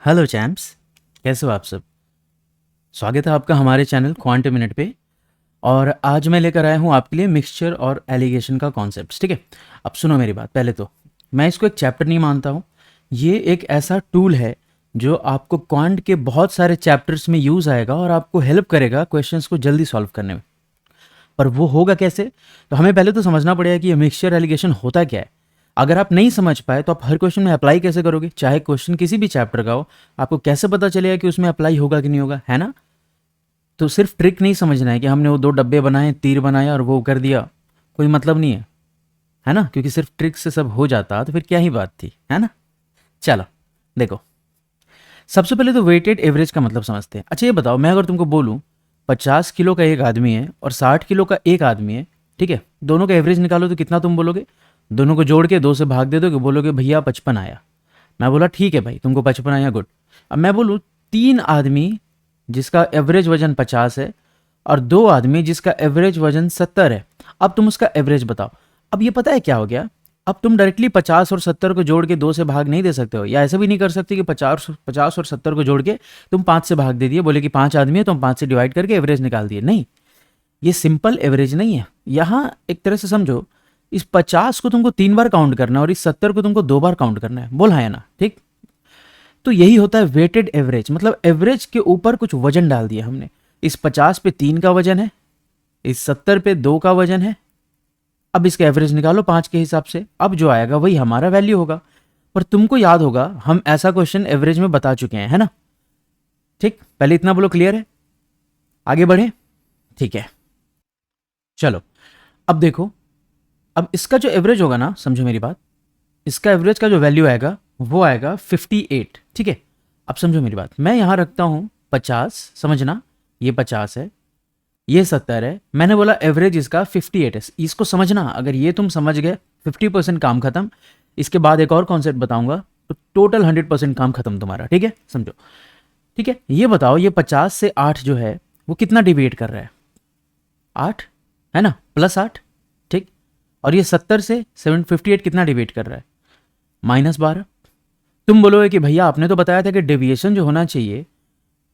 Hello champs. कैसे हो आप सब। स्वागत है आपका हमारे चैनल क्वांटम मिनट पे। और आज मैं लेकर आया हूँ आपके लिए मिक्सचर और एलिगेशन का कॉन्सेप्ट। ठीक है, अब सुनो मेरी बात। पहले तो मैं इसको एक चैप्टर नहीं मानता हूँ। ये एक ऐसा टूल है जो आपको क्वांट के बहुत सारे चैप्टर्स में यूज़ आएगा और आपको हेल्प करेगा क्वेश्चंस को जल्दी सॉल्व करने में। पर वो होगा कैसे? तो हमें पहले तो समझना पड़ेगा कि ये मिक्सचर एलिगेशन होता क्या है। अगर आप नहीं समझ पाए तो आप हर क्वेश्चन में अप्लाई कैसे करोगे, चाहे क्वेश्चन किसी भी चैप्टर का हो। आपको कैसे पता चलेगा कि उसमें अप्लाई होगा कि नहीं होगा, है ना? तो सिर्फ ट्रिक नहीं समझना है कि हमने वो दो डब्बे बनाए, तीर बनाया और वो कर दिया, कोई मतलब नहीं है ना? क्योंकि सिर्फ ट्रिक से सब हो जाता तो फिर क्या ही बात थी, है ना? चलो देखो, सबसे पहले तो वेटेड एवरेज का मतलब समझते हैं। अच्छा ये बताओ, मैं अगर तुमको बोलूं 50 किलो का एक आदमी है और 60 किलो का एक आदमी है, ठीक है, दोनों का एवरेज निकालो तो कितना तुम बोलोगे? दोनों को जोड़ के 2 से भाग दे दोगे, बोलोगे भैया 55 आया। मैं बोला ठीक है भाई, तुमको 55 आया, गुड। अब मैं बोलूँ 3 आदमी जिसका एवरेज वजन 50 है और 2 आदमी जिसका एवरेज वजन 70 है, अब तुम उसका एवरेज बताओ। अब ये पता है क्या हो गया? अब तुम डायरेक्टली 50 और 70 को जोड़ के 2 से भाग नहीं दे सकते हो, या ऐसा भी नहीं कर सकते कि 50 और 70 को जोड़ के तुम 5 से भाग दे दिए, बोले कि 5 आदमी है तो हम 5 से डिवाइड करके एवरेज निकाल दिए। नहीं, ये सिंपल एवरेज नहीं है। यहाँ एक तरह से समझो, इस 50 को तुमको 3 बार काउंट करना है और इस 70 को तुमको 2 बार काउंट करना है। बोल हाँ या ना? ठीक। तो यही होता है वेटेड एवरेज, मतलब एवरेज के ऊपर कुछ वजन डाल दिया हमने। इस 50 पे 3 का वजन है, इस 70 पे 2 का वजन है। अब इसका एवरेज निकालो 5 के हिसाब से, अब जो आएगा वही हमारा वैल्यू होगा। पर तुमको याद होगा हम ऐसा क्वेश्चन एवरेज में बता चुके हैं, है ना? ठीक, पहले इतना बोलो, क्लियर है? आगे बढ़े? ठीक है, चलो। अब देखो, अब इसका जो एवरेज होगा ना, समझो मेरी बात, इसका एवरेज का जो वैल्यू आएगा वो आएगा 58। ठीक है, अब समझो मेरी बात, मैं यहां रखता हूं 50, समझना, ये 50 है, ये 70 है, मैंने बोला एवरेज इसका 58 है। इसको समझना, अगर ये तुम समझ गए 50% काम खत्म। इसके बाद एक और कॉन्सेप्ट बताऊंगा तो टोटल 100% काम खत्म तुम्हारा। ठीक है, समझो। ठीक है, ये बताओ, ये 50 से 8 जो है वो कितना डिविएट कर रहा है? 8, है ना? +8। ठीक। और ये 70 से 758 कितना डिविएट कर रहा है? -12। तुम बोलोगे कि भैया आपने तो बताया था कि डेविएशन जो होना चाहिए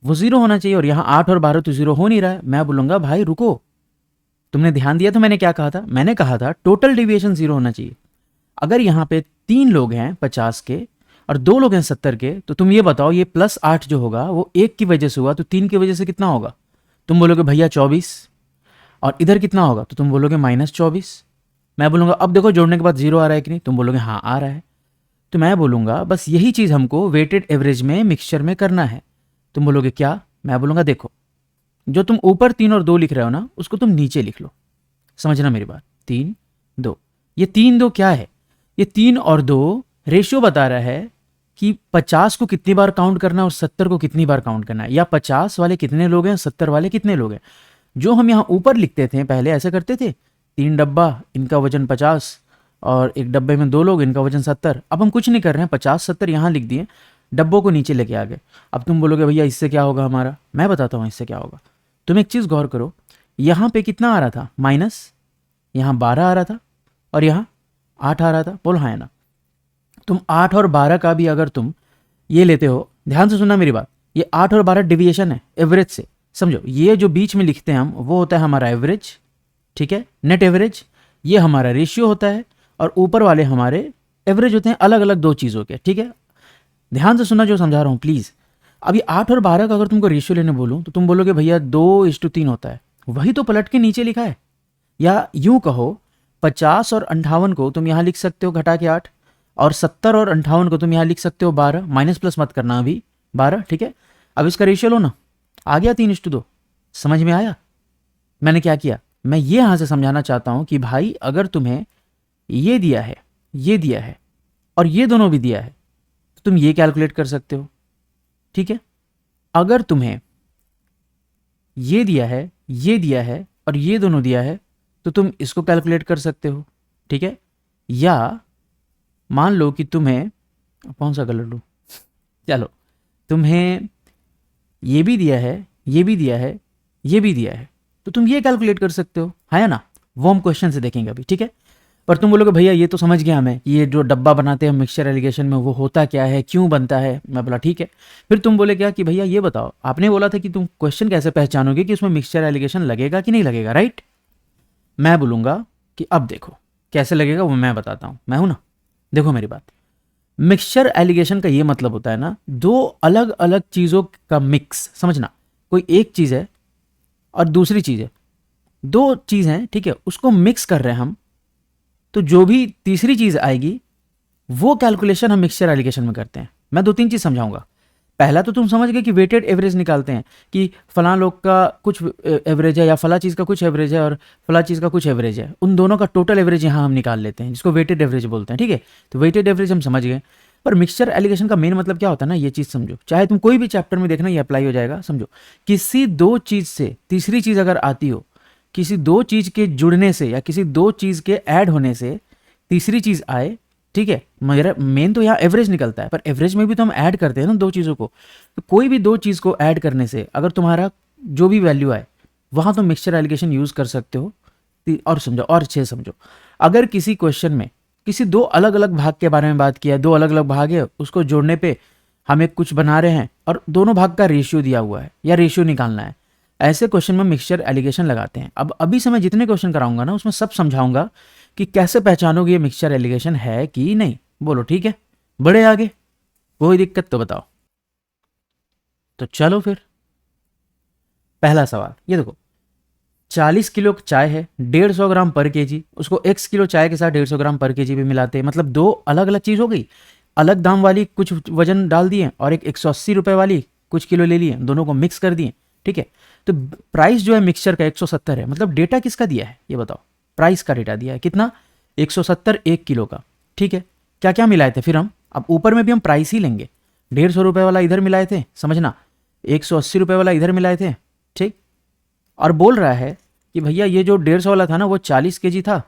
वो 0 होना चाहिए, और यहाँ 8 और 12 तो 0 हो नहीं रहा है। मैं बोलूंगा भाई रुको, तुमने ध्यान दिया तो मैंने क्या कहा था? मैंने कहा था टोटल डेविएशन 0 होना चाहिए। अगर यहाँ पे 3 लोग हैं 50 के और 2 लोग हैं 70 के, तो तुम ये बताओ, ये +8 जो होगा वो 1 की वजह से हुआ, तो 3 की वजह से कितना होगा? तुम बोलोगे भैया 24। और इधर कितना होगा? तो तुम बोलोगे -24। मैं बोलूंगा अब देखो जोड़ने के बाद 0 आ रहा है कि नहीं? तुम बोलोगे हाँ आ रहा है। तो मैं बोलूंगा बस यही चीज़ हमको वेटेड एवरेज में मिक्सचर में करना है। तुम बोलोगे क्या? मैं बोलूंगा देखो, जो तुम ऊपर 3 और 2 लिख रहे हो ना, उसको तुम नीचे लिख लो। समझना मेरी बात, 3 2। ये 3 2 क्या है? ये 3 और 2 रेशियो बता रहा है कि 50 को कितनी बार काउंट करना है और 70 को कितनी बार काउंट करना है, या 50 वाले कितने लोग हैं, 70 वाले कितने लोग हैं। जो हम यहाँ ऊपर लिखते थे पहले ऐसे करते थे, 3 डब्बा, इनका वजन 50, और एक डब्बे में 2 लोग, इनका वजन 70। अब हम कुछ नहीं कर रहे हैं, 50 70 यहाँ लिख दिए, डब्बों को नीचे लेके आ गए। अब तुम बोलोगे भैया इससे क्या होगा हमारा? मैं बताता हूँ इससे क्या होगा। तुम एक चीज़ गौर करो, यहाँ पे कितना आ रहा था माइनस, यहाँ 12 आ रहा था और यहाँ 8 आ रहा था। बोल हाँ है ना? तुम 8 और 12 का भी अगर तुम ये लेते हो, ध्यान से सुनना मेरी बात, ये 8 और 12 डिविएशन है एवरेज से। समझो, ये जो बीच में लिखते हैं हम वो होता है हमारा एवरेज, ठीक है, नेट एवरेज। ये हमारा रेशियो होता है, और ऊपर वाले हमारे एवरेज होते हैं, अलग अलग दो चीज़ों के। ठीक है, ध्यान से सुनना जो समझा रहा हूँ प्लीज़। अभी 8 और 12 का अगर तुमको रेशियो लेने बोलूँ तो तुम बोलोगे भैया 2:3 होता है, वही तो पलट के नीचे लिखा है। या यूं कहो, 50 और 58 को तुम यहाँ लिख सकते हो घटा के 8, और 70 और 58 को तुम यहाँ लिख सकते हो 12, माइनस प्लस मत करना अभी, 12। ठीक है, अब इसका रेशियो लो ना, आ गया 3:2। समझ में आया मैंने क्या किया? मैं ये यहाँ से समझाना चाहता हूँ कि भाई अगर तुम्हें ये दिया है, ये दिया है, और ये दोनों भी दिया है, तो तुम ये कैलकुलेट कर सकते हो। ठीक है, अगर तुम्हें ये दिया है, ये दिया है और ये दोनों दिया है, तो तुम इसको कैलकुलेट कर सकते हो। ठीक है, या मान लो कि तुम्हें, कौन सा कलर लूँ, चलो, तुम्हें ये भी दिया है, ये भी दिया है, ये भी दिया है, तो तुम ये कैलकुलेट कर सकते हो, है ना? वो हम क्वेश्चन से देखेंगे अभी। ठीक है, पर तुम बोलोगे भैया ये तो समझ गया हमें, ये जो डब्बा बनाते हैं मिक्सचर एलिगेशन में वो होता क्या है, क्यों बनता है। मैं बोला ठीक है। फिर तुम बोले क्या कि भैया ये बताओ, आपने बोला था कि तुम क्वेश्चन कैसे पहचानोगे कि उसमें मिक्सचर एलिगेशन लगेगा कि नहीं लगेगा, राइट। मैं बोलूँगा कि अब देखो कैसे लगेगा वो मैं बताता हूँ, मैं हूँ ना। देखो मेरी बात, मिक्सचर एलिगेशन का ये मतलब होता है ना, दो अलग अलग चीज़ों का मिक्स, समझना। कोई एक चीज़ है और दूसरी चीज़ है, दो चीज़ हैं, ठीक है, उसको मिक्स कर रहे हैं हम, तो जो भी तीसरी चीज़ आएगी वो कैलकुलेशन हम मिक्सचर एलिगेशन में करते हैं। मैं दो तीन चीज़ समझाऊंगा। पहला तो तुम समझ गए कि वेटेड एवरेज निकालते हैं, कि फलां लोग का कुछ एवरेज है या फला चीज़ का कुछ एवरेज है और फला चीज़ का कुछ एवरेज है, उन दोनों का टोटल एवरेज यहाँ हम निकाल लेते हैं, जिसको वेटेड एवरेज बोलते हैं, ठीक है। तो वेटेड एवरेज हम समझ गए। पर मिक्सचर एलिगेशन का मेन मतलब क्या होता है ना, ये चीज़ समझो। चाहे तुम कोई भी चैप्टर में देखना ये अप्लाई हो जाएगा, समझो। किसी दो चीज़ से तीसरी चीज़ अगर आती हो, किसी दो चीज़ के जुड़ने से या किसी दो चीज़ के ऐड होने से तीसरी चीज़ आए, ठीक है। मेरा मेन तो यहाँ एवरेज निकलता है, पर एवरेज में भी तो हम ऐड करते हैं ना दो चीज़ों को। तो कोई भी दो चीज़ को ऐड करने से अगर तुम्हारा जो भी वैल्यू आए, वहाँ तुम मिक्सचर एलिगेशन यूज़ कर सकते हो। और समझो, और अच्छे से समझो, अगर किसी क्वेश्चन में किसी दो अलग अलग भाग के बारे में बात किया है, दो अलग अलग भाग है, उसको जोड़ने पे हम एक कुछ बना रहे हैं और दोनों भाग का रेशियो दिया हुआ है या रेशियो निकालना है, ऐसे क्वेश्चन में मिक्सचर एलिगेशन लगाते हैं। अब अभी से मैं जितने क्वेश्चन कराऊंगा ना उसमें सब समझाऊंगा कि कैसे पहचानोगे ये मिक्सचर एलिगेशन है कि नहीं। बोलो ठीक है, बड़े आगे, कोई दिक्कत तो बताओ। तो चलो फिर, पहला सवाल ये देखो, 40 किलो चाय है, 150 ग्राम पर केजी, उसको x किलो चाय के साथ 150 ग्राम पर केजी भी मिलाते हैं, मतलब दो अलग अलग चीज़ हो गई। अलग दाम वाली कुछ वजन डाल दिए और एक 180 रुपये वाली कुछ किलो ले लिए, दोनों को मिक्स कर दिए, ठीक है। तो प्राइस जो है मिक्सचर का 170 है, मतलब डेटा किसका दिया है ये बताओ। प्राइस का डेटा दिया है कितना, 170 एक किलो का, ठीक है। क्या क्या मिलाए थे फिर हम, अब ऊपर में भी हम प्राइस ही लेंगे। 150 रुपये वाला इधर मिलाए थे, समझना, 180 रुपये वाला इधर मिलाए थे, ठीक। और बोल रहा है कि भैया ये जो 150 वाला था ना वो 40 केजी था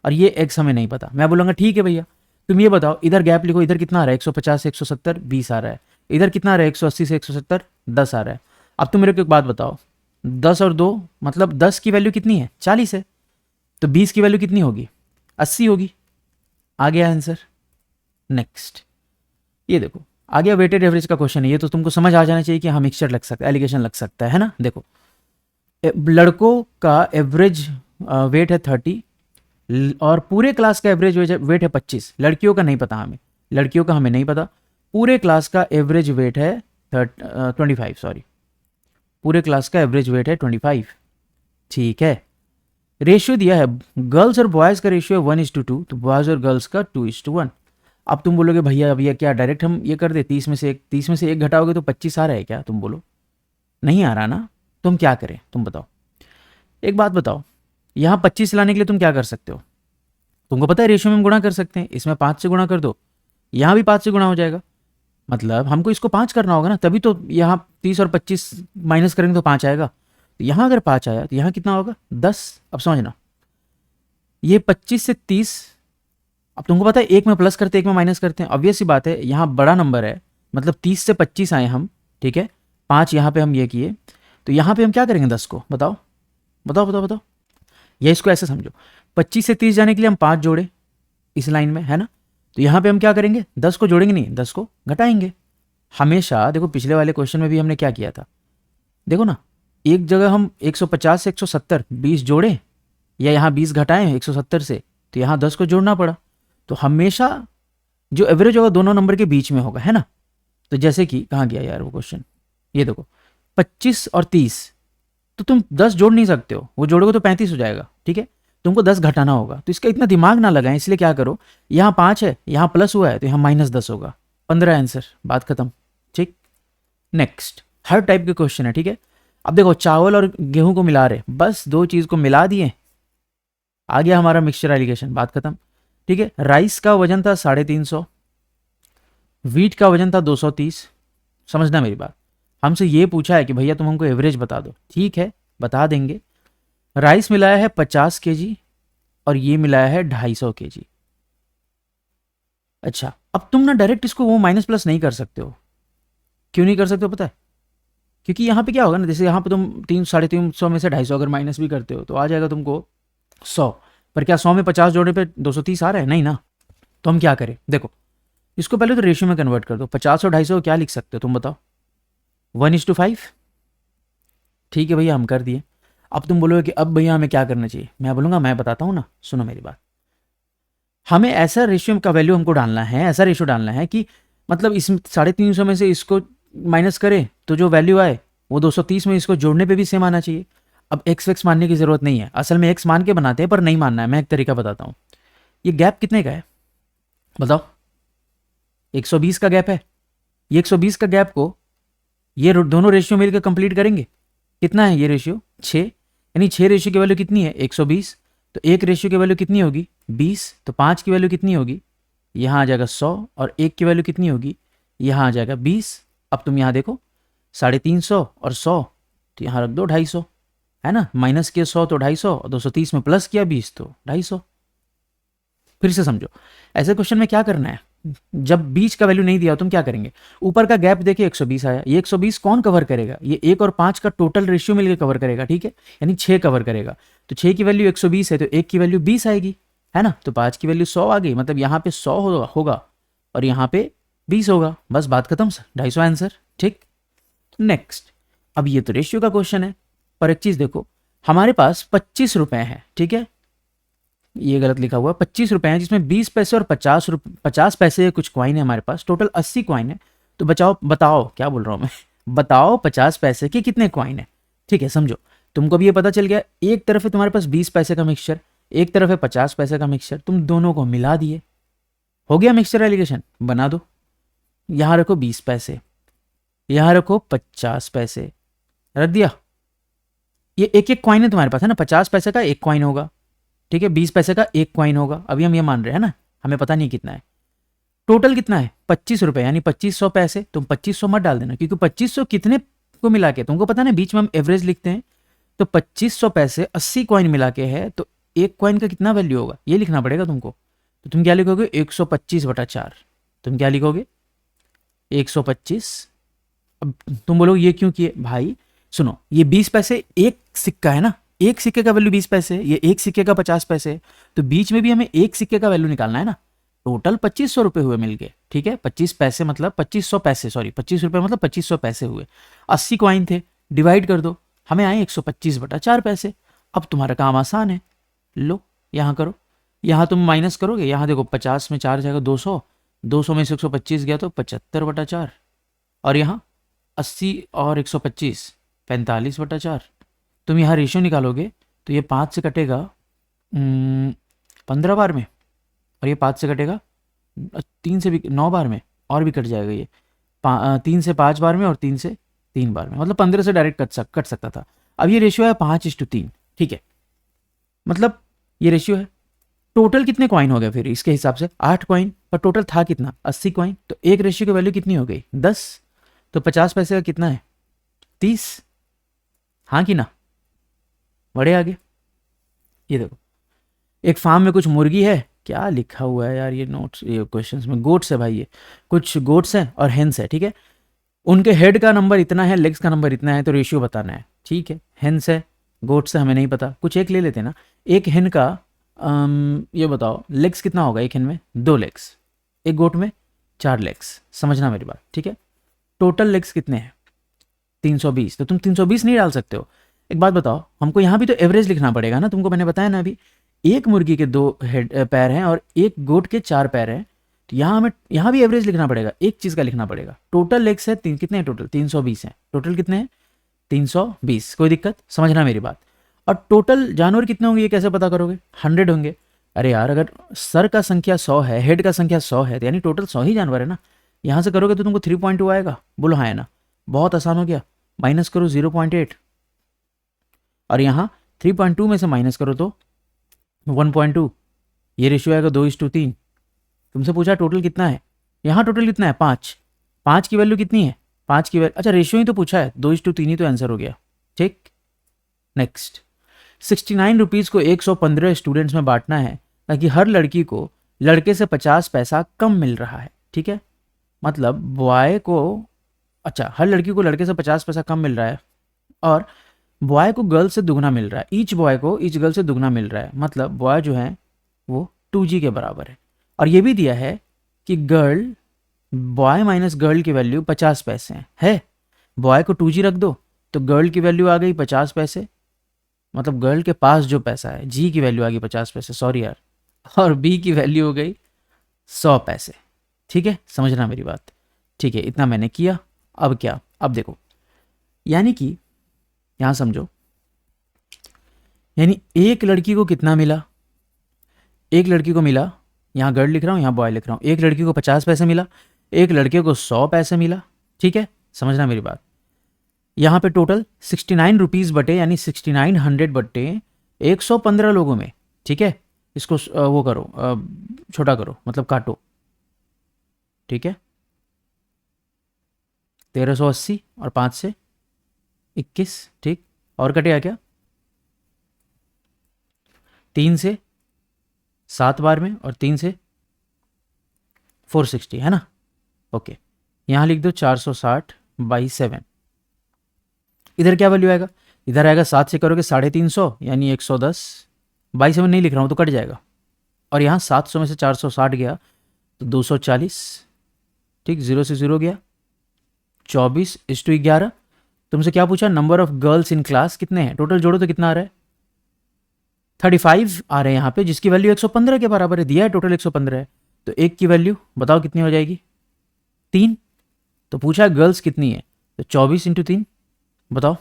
और ये एक्स हमें नहीं पता। मैं बोलूँगा ठीक है भैया, तुम ये बताओ, इधर गैप लिखो, इधर कितना आ रहा है, 150 से 170 20 आ रहा है, इधर कितना आ रहा है 180 से 170 10 आ रहा है। अब तुम मेरे को एक बात बताओ, 10 और 2 मतलब 10 की वैल्यू कितनी है, 40 है, तो 20 की वैल्यू कितनी होगी, 80 होगी। आ गया आंसर। नेक्स्ट, ये देखो आ गया वेटेड एवरेज का क्वेश्चन है, ये तो तुमको समझ आ जाना चाहिए कि हाँ मिक्सचर लग सकता है, एलिगेशन लग सकता है ना। देखो लड़कों का एवरेज वेट है 30 और पूरे क्लास का एवरेज वेट है 25। लड़कियों का नहीं पता हमें, लड़कियों का हमें नहीं पता। पूरे क्लास का एवरेज वेट है 25, सॉरी, पूरे क्लास का एवरेज वेट है 25, ठीक है। रेशियो दिया है, गर्ल्स और बॉयज़ का रेशियो है 1:2, तो बॉयज़ और गर्ल्स का 2:1। अब तुम बोलोगे भैया अब ये क्या डायरेक्ट हम ये कर दे, 30 में से एक घटाओगे तो 25 आ रहा है क्या, तुम बोलो नहीं आ रहा ना। तुम क्या करें, तुम बताओ। एक बात बताओ, यहाँ 25 लाने के लिए तुम क्या कर सकते हो, तुमको पता है रेशियो में हम गुणा कर सकते हैं, इसमें 5 से गुणा कर दो, यहाँ भी 5 से गुणा हो जाएगा। मतलब हमको इसको 5 करना होगा ना, तभी तो यहाँ 30 और 25 माइनस करेंगे तो 5 आएगा। तो यहाँ अगर 5 आया तो यहाँ कितना होगा 10। अब समझना, ये 25 से 30, अब तुमको पता है एक में प्लस करते एक में माइनस करते हैं, ऑब्वियस सी बात है यहाँ बड़ा नंबर है, मतलब 30 से 25 आए हम, ठीक है। 5 यहाँ पे हम ये किए, तो यहाँ पे हम क्या करेंगे 10 को, बताओ बताओ बताओ बताओ। या इसको ऐसे समझो, 25 से 30 जाने के लिए हम 5 जोड़े इस लाइन में, है ना। तो यहाँ पे हम क्या करेंगे, 10 को जोड़ेंगे नहीं, 10 को घटाएंगे। हमेशा देखो पिछले वाले क्वेश्चन में भी हमने क्या किया था, देखो ना, एक जगह हम 150 से 170 20 जोड़े, या यहाँ 20 घटाएं 170 से, तो यहाँ 10 को जोड़ना पड़ा। तो हमेशा जो एवरेज होगा दोनों नंबर के बीच में होगा, है ना। तो जैसे कि कहाँ गया यार वो क्वेश्चन, ये देखो 25 और 30, तो तुम 10 जोड़ नहीं सकते हो, वो जोड़ोगे तो 35 हो जाएगा, ठीक है। तुमको 10 घटाना होगा, तो इसका इतना दिमाग ना लगाएं, इसलिए क्या करो, यहाँ 5 है, यहाँ प्लस हुआ है तो यहाँ -10 होगा, 15 आंसर, बात खत्म, ठीक। नेक्स्ट, हर टाइप के क्वेश्चन है, ठीक है। अब देखो चावल और गेहूं को मिला रहे, बस दो चीज को मिला दिए, आ गया हमारा मिक्सचर एलिगेशन, बात खत्म, ठीक है। राइस का वजन था 350, वीट का वजन था 230। समझना मेरी बात, हमसे ये पूछा है कि भैया तुम हमको एवरेज बता दो, ठीक है बता देंगे। राइस मिलाया है 50 केजी और ये मिलाया है 250 केजी। अच्छा, अब तुम ना डायरेक्ट इसको वो माइनस प्लस नहीं कर सकते हो। क्यों नहीं कर सकते हो पता है, क्योंकि यहाँ पे क्या होगा ना, जैसे यहाँ पे तुम 300 350 में से 250 अगर माइनस भी करते हो तो आ जाएगा तुमको 100। पर क्या 100 में 50 जोड़ने पे 230 आ रहा है? नहीं ना। तो हम क्या करें, देखो इसको पहले तो रेशियो में कन्वर्ट कर दो। 50 और 250 क्या लिख सकते हो तुम बताओ? 1:5। ठीक है भैया, हम कर दिए। अब तुम बोलोगे कि अब भैया हमें क्या करना चाहिए? मैं बोलूँगा, मैं बताता हूँ ना, सुनो मेरी बात। हमें ऐसा रेशियो का वैल्यू हमको डालना है, ऐसा रेशियो डालना है कि मतलब इस 350 में से इसको माइनस करें तो जो वैल्यू आए वो 230 में इसको जोड़ने पे भी सेम आना चाहिए। अब एक्स वेक्स मानने की ज़रूरत नहीं है, असल में एक्स मान के बनाते हैं पर नहीं मानना है। मैं एक तरीका बताता हूँ। ये गैप कितने का है बताओ? 120 का गैप है। ये 120 का गैप को ये दोनों रेशियो मिलकर कंप्लीट करेंगे। कितना है ये रेशियो? 6। यानी 6 रेशियो की वैल्यू कितनी है? 120। तो एक रेशियो की वैल्यू कितनी होगी? 20। तो 5 की वैल्यू कितनी होगी? यहाँ आ जाएगा 100। और एक की वैल्यू कितनी होगी? यहाँ आ जाएगा 20। अब तुम यहाँ देखो, 350 और 100, तो यहाँ रख दो 250, है ना। माइनस किया 100 तो 250, और 230 में प्लस किया 20 तो 250। फिर से समझो, ऐसे क्वेश्चन में क्या करना है, जब बीच का वैल्यू नहीं दिया तुम क्या करेंगे? ऊपर का गैप देखिए 120 आया, ये 120 कौन कवर करेगा? ये 1 और 5 का टोटल रेशियो मिलकर कवर करेगा, ठीक है, यानी 6 कवर करेगा। तो 6 की वैल्यू 120 है तो 1 की वैल्यू 20 आएगी, है ना। तो 5 की वैल्यू 100 आ गई, मतलब यहाँ पे 100 होगा और यहाँ पे 20 होगा। बस बात खत्म सर, 250 आंसर। ठीक, नेक्स्ट। अब ये तो रेशियो का क्वेश्चन है, पर एक चीज़ देखो, हमारे पास 25 रुपए हैं, ठीक है, ये गलत लिखा हुआ है, 25 रुपए हैं, जिसमें 20 पैसे और 50 पैसे कुछ कॉइन है हमारे पास, टोटल 80 कॉइन है। तो बताओ क्या बोल रहा हूँ मैं बताओ 50 पैसे के कितने कॉइन है? ठीक है, समझो, तुमको भी ये पता चल गया, एक तरफ है तुम्हारे पास 20 पैसे का मिक्सचर, एक तरफ है 50 पैसे का मिक्सचर, तुम दोनों को मिला दिए, हो गया मिक्सचर एलिगेशन। बना दो, यहाँ रखो 20 पैसे, यहाँ रखो 50 पैसे, रख दिया। ये एक एक कॉइन है तुम्हारे पास, है ना, 50 पैसे का एक कॉइन होगा, ठीक है, 20 पैसे का एक कॉइन होगा। अभी हम ये मान रहे हैं ना, हमें पता नहीं कितना है, टोटल कितना है 25 रुपए, यानी 2500 पैसे। तुम 2500 मत डाल देना, क्योंकि 2500 कितने को मिला के तुमको पता ना, बीच में हम एवरेज लिखते हैं। तो 2500 पैसे 80 कॉइन मिला के है, तो एक कॉइन का कितना वैल्यू होगा ये लिखना पड़ेगा तुमको। तो तुम क्या लिखोगे? 125/4। तुम क्या लिखोगे? 125। अब तुम बोलो ये क्यों किए भाई? सुनो, ये 20 पैसे एक सिक्का है ना, एक सिक्के का वैल्यू 20 पैसे, ये एक सिक्के का 50 पैसे, तो बीच में भी हमें एक सिक्के का वैल्यू निकालना है ना। टोटल 2500 रुपए हुए मिलके, ठीक है, 25 पैसे मतलब 2500 पैसे, सॉरी 25 रुपए मतलब 2500 पैसे हुए। 80 कॉइन थे, डिवाइड कर दो, हमें आए 125/4 पैसे। अब तुम्हारा काम आसान है, लो यहाँ करो, यहाँ तुम माइनस करोगे, यहाँ देखो 50 में 4 जाएगा 200, 200 में से 125 गया तो 75/4, और यहाँ 80 और 125 45/4। तुम यहाँ रेशियो निकालोगे तो ये 5 से कटेगा 15 बार में, और ये 5 से कटेगा 3 से भी 9 बार में, और भी कट जाएगा ये 3 से 5 बार में, और 3 से 3 बार में, मतलब 15 से डायरेक्ट कट सकता था। अब ये रेशियो है 5:3, ठीक है, मतलब ये रेशियो है। टोटल कितने कॉइन हो गए फिर इसके हिसाब से? 8 कॉइन, पर टोटल था कितना? 80 कॉइन। तो एक रेशियो की वैल्यू कितनी हो गई? 10। तो 50 पैसे का कितना है? 30। हाँ कि ना? बढ़े आगे। ये देखो, एक फार्म में कुछ मुर्गी है, क्या लिखा हुआ है यार ये नोट्स, ये क्वेश्चंस में, गोट्स है भाई, ये कुछ गोट्स हैं और हेंस है, ठीक है, उनके हेड का नंबर इतना है, लेग्स का नंबर इतना है, तो रेशियो बताना है, ठीक है। हेंस है, गोट्स है, हमें नहीं पता, कुछ एक ले लेते हैं ना। एक हेन का ये बताओ लेग्स कितना होगा? एक हेन में 2 लेग्स, एक गोट में 4 लेग्स, समझना मेरी बात, ठीक है। टोटल लेग्स कितने हैं? 320। तो तुम 320 नहीं डाल सकते हो। एक बात बताओ, हमको यहाँ भी तो एवरेज लिखना पड़ेगा ना, तुमको मैंने बताया ना अभी, एक मुर्गी के 2 पैर हैं और एक गोट के 4 पैर हैं, तो यहाँ हमें यहाँ भी एवरेज लिखना पड़ेगा, एक चीज़ का लिखना पड़ेगा। टोटल लेग्स है कितने हैं? टोटल 320 हैं। टोटल कितने हैं? 320। कोई दिक्कत? समझना मेरी बात। और टोटल जानवर कितने होंगे ये कैसे पता करोगे? 100 होंगे। अरे यार, अगर सर का संख्या 100 है, हेड का संख्या 100 है, तो यानी टोटल 100 ही जानवर है ना। यहाँ से करोगे तो तुमको 3.2 आएगा। बोलो हाँ है ना? बहुत आसान हो गया। माइनस करो 0.8, और यहाँ 3.2 में से माइनस करो तो 1.2, ये रेशियो आएगा 2:3। तुमसे पूछा टोटल कितना है, यहाँ टोटल कितना है? 5। 5 की वैल्यू कितनी है? 5 की वैल्यू, अच्छा रेशियो ही तो पूछा है, 2:3 ही तो आंसर हो गया, ठीक। नेक्स्ट, 69 रुपीज़ को 115 स्टूडेंट्स में बांटना है, ताकि हर लड़की को लड़के से 50 पैसा कम मिल रहा है, ठीक है। मतलब बॉय को, अच्छा हर लड़की को लड़के से 50 पैसा कम मिल रहा है, और बॉय को गर्ल से दुगना मिल रहा है, ईच बॉय को ईच गर्ल से दुगना मिल रहा है, मतलब बॉय जो है वो 2g के बराबर है। और ये भी दिया है कि गर्ल बॉय माइनस गर्ल की वैल्यू 50 पैसे है। बॉय को 2g रख दो तो गर्ल की वैल्यू आ गई 50 पैसे, मतलब गर्ल के पास जो पैसा है, जी की वैल्यू आ गई 50 पैसे, सॉरी यार, और बी की वैल्यू हो गई 100 पैसे। ठीक है, समझना मेरी बात। ठीक है, इतना मैंने किया। अब क्या, अब देखो, यानी कि यहां समझो, यानी एक लड़की को कितना मिला, एक लड़की को मिला, यहाँ गर्ल लिख रहा हूँ यहाँ बॉय लिख रहा हूँ, एक लड़की को 50 पैसे मिला, एक लड़के को 100 पैसे मिला। ठीक है, समझना मेरी बात। यहाँ पे टोटल 69 रुपीज़ बटे, यानी 6900 बटे 115 लोगों में। ठीक है, इसको वो करो, छोटा करो, मतलब काटो। ठीक है, 1380 और 5 से 21। ठीक, और कटेगा क्या, 3 से 7 बार में और 3 से 460, है ना। ओके, यहाँ लिख दो 460/7। इधर क्या वैल्यू आएगा, इधर आएगा 7 से करोगे 350 यानी 110/7 नहीं लिख रहा हूँ तो कट जाएगा। और यहाँ 700 में से 460 गया तो 240। ठीक, 0 से 0 गया, 24:11। तुमसे क्या पूछा, number of girls in class कितने हैं, टोटल जोड़ो तो कितना आ रहा है, 35 आ रहे हैं यहाँ पे, जिसकी वैल्यू 115 के बराबर है, दिया है टोटल 115 है। तो एक की वैल्यू बताओ कितनी हो जाएगी, 3। तो पूछा गर्ल्स कितनी है, तो 24 × 3, बताओ।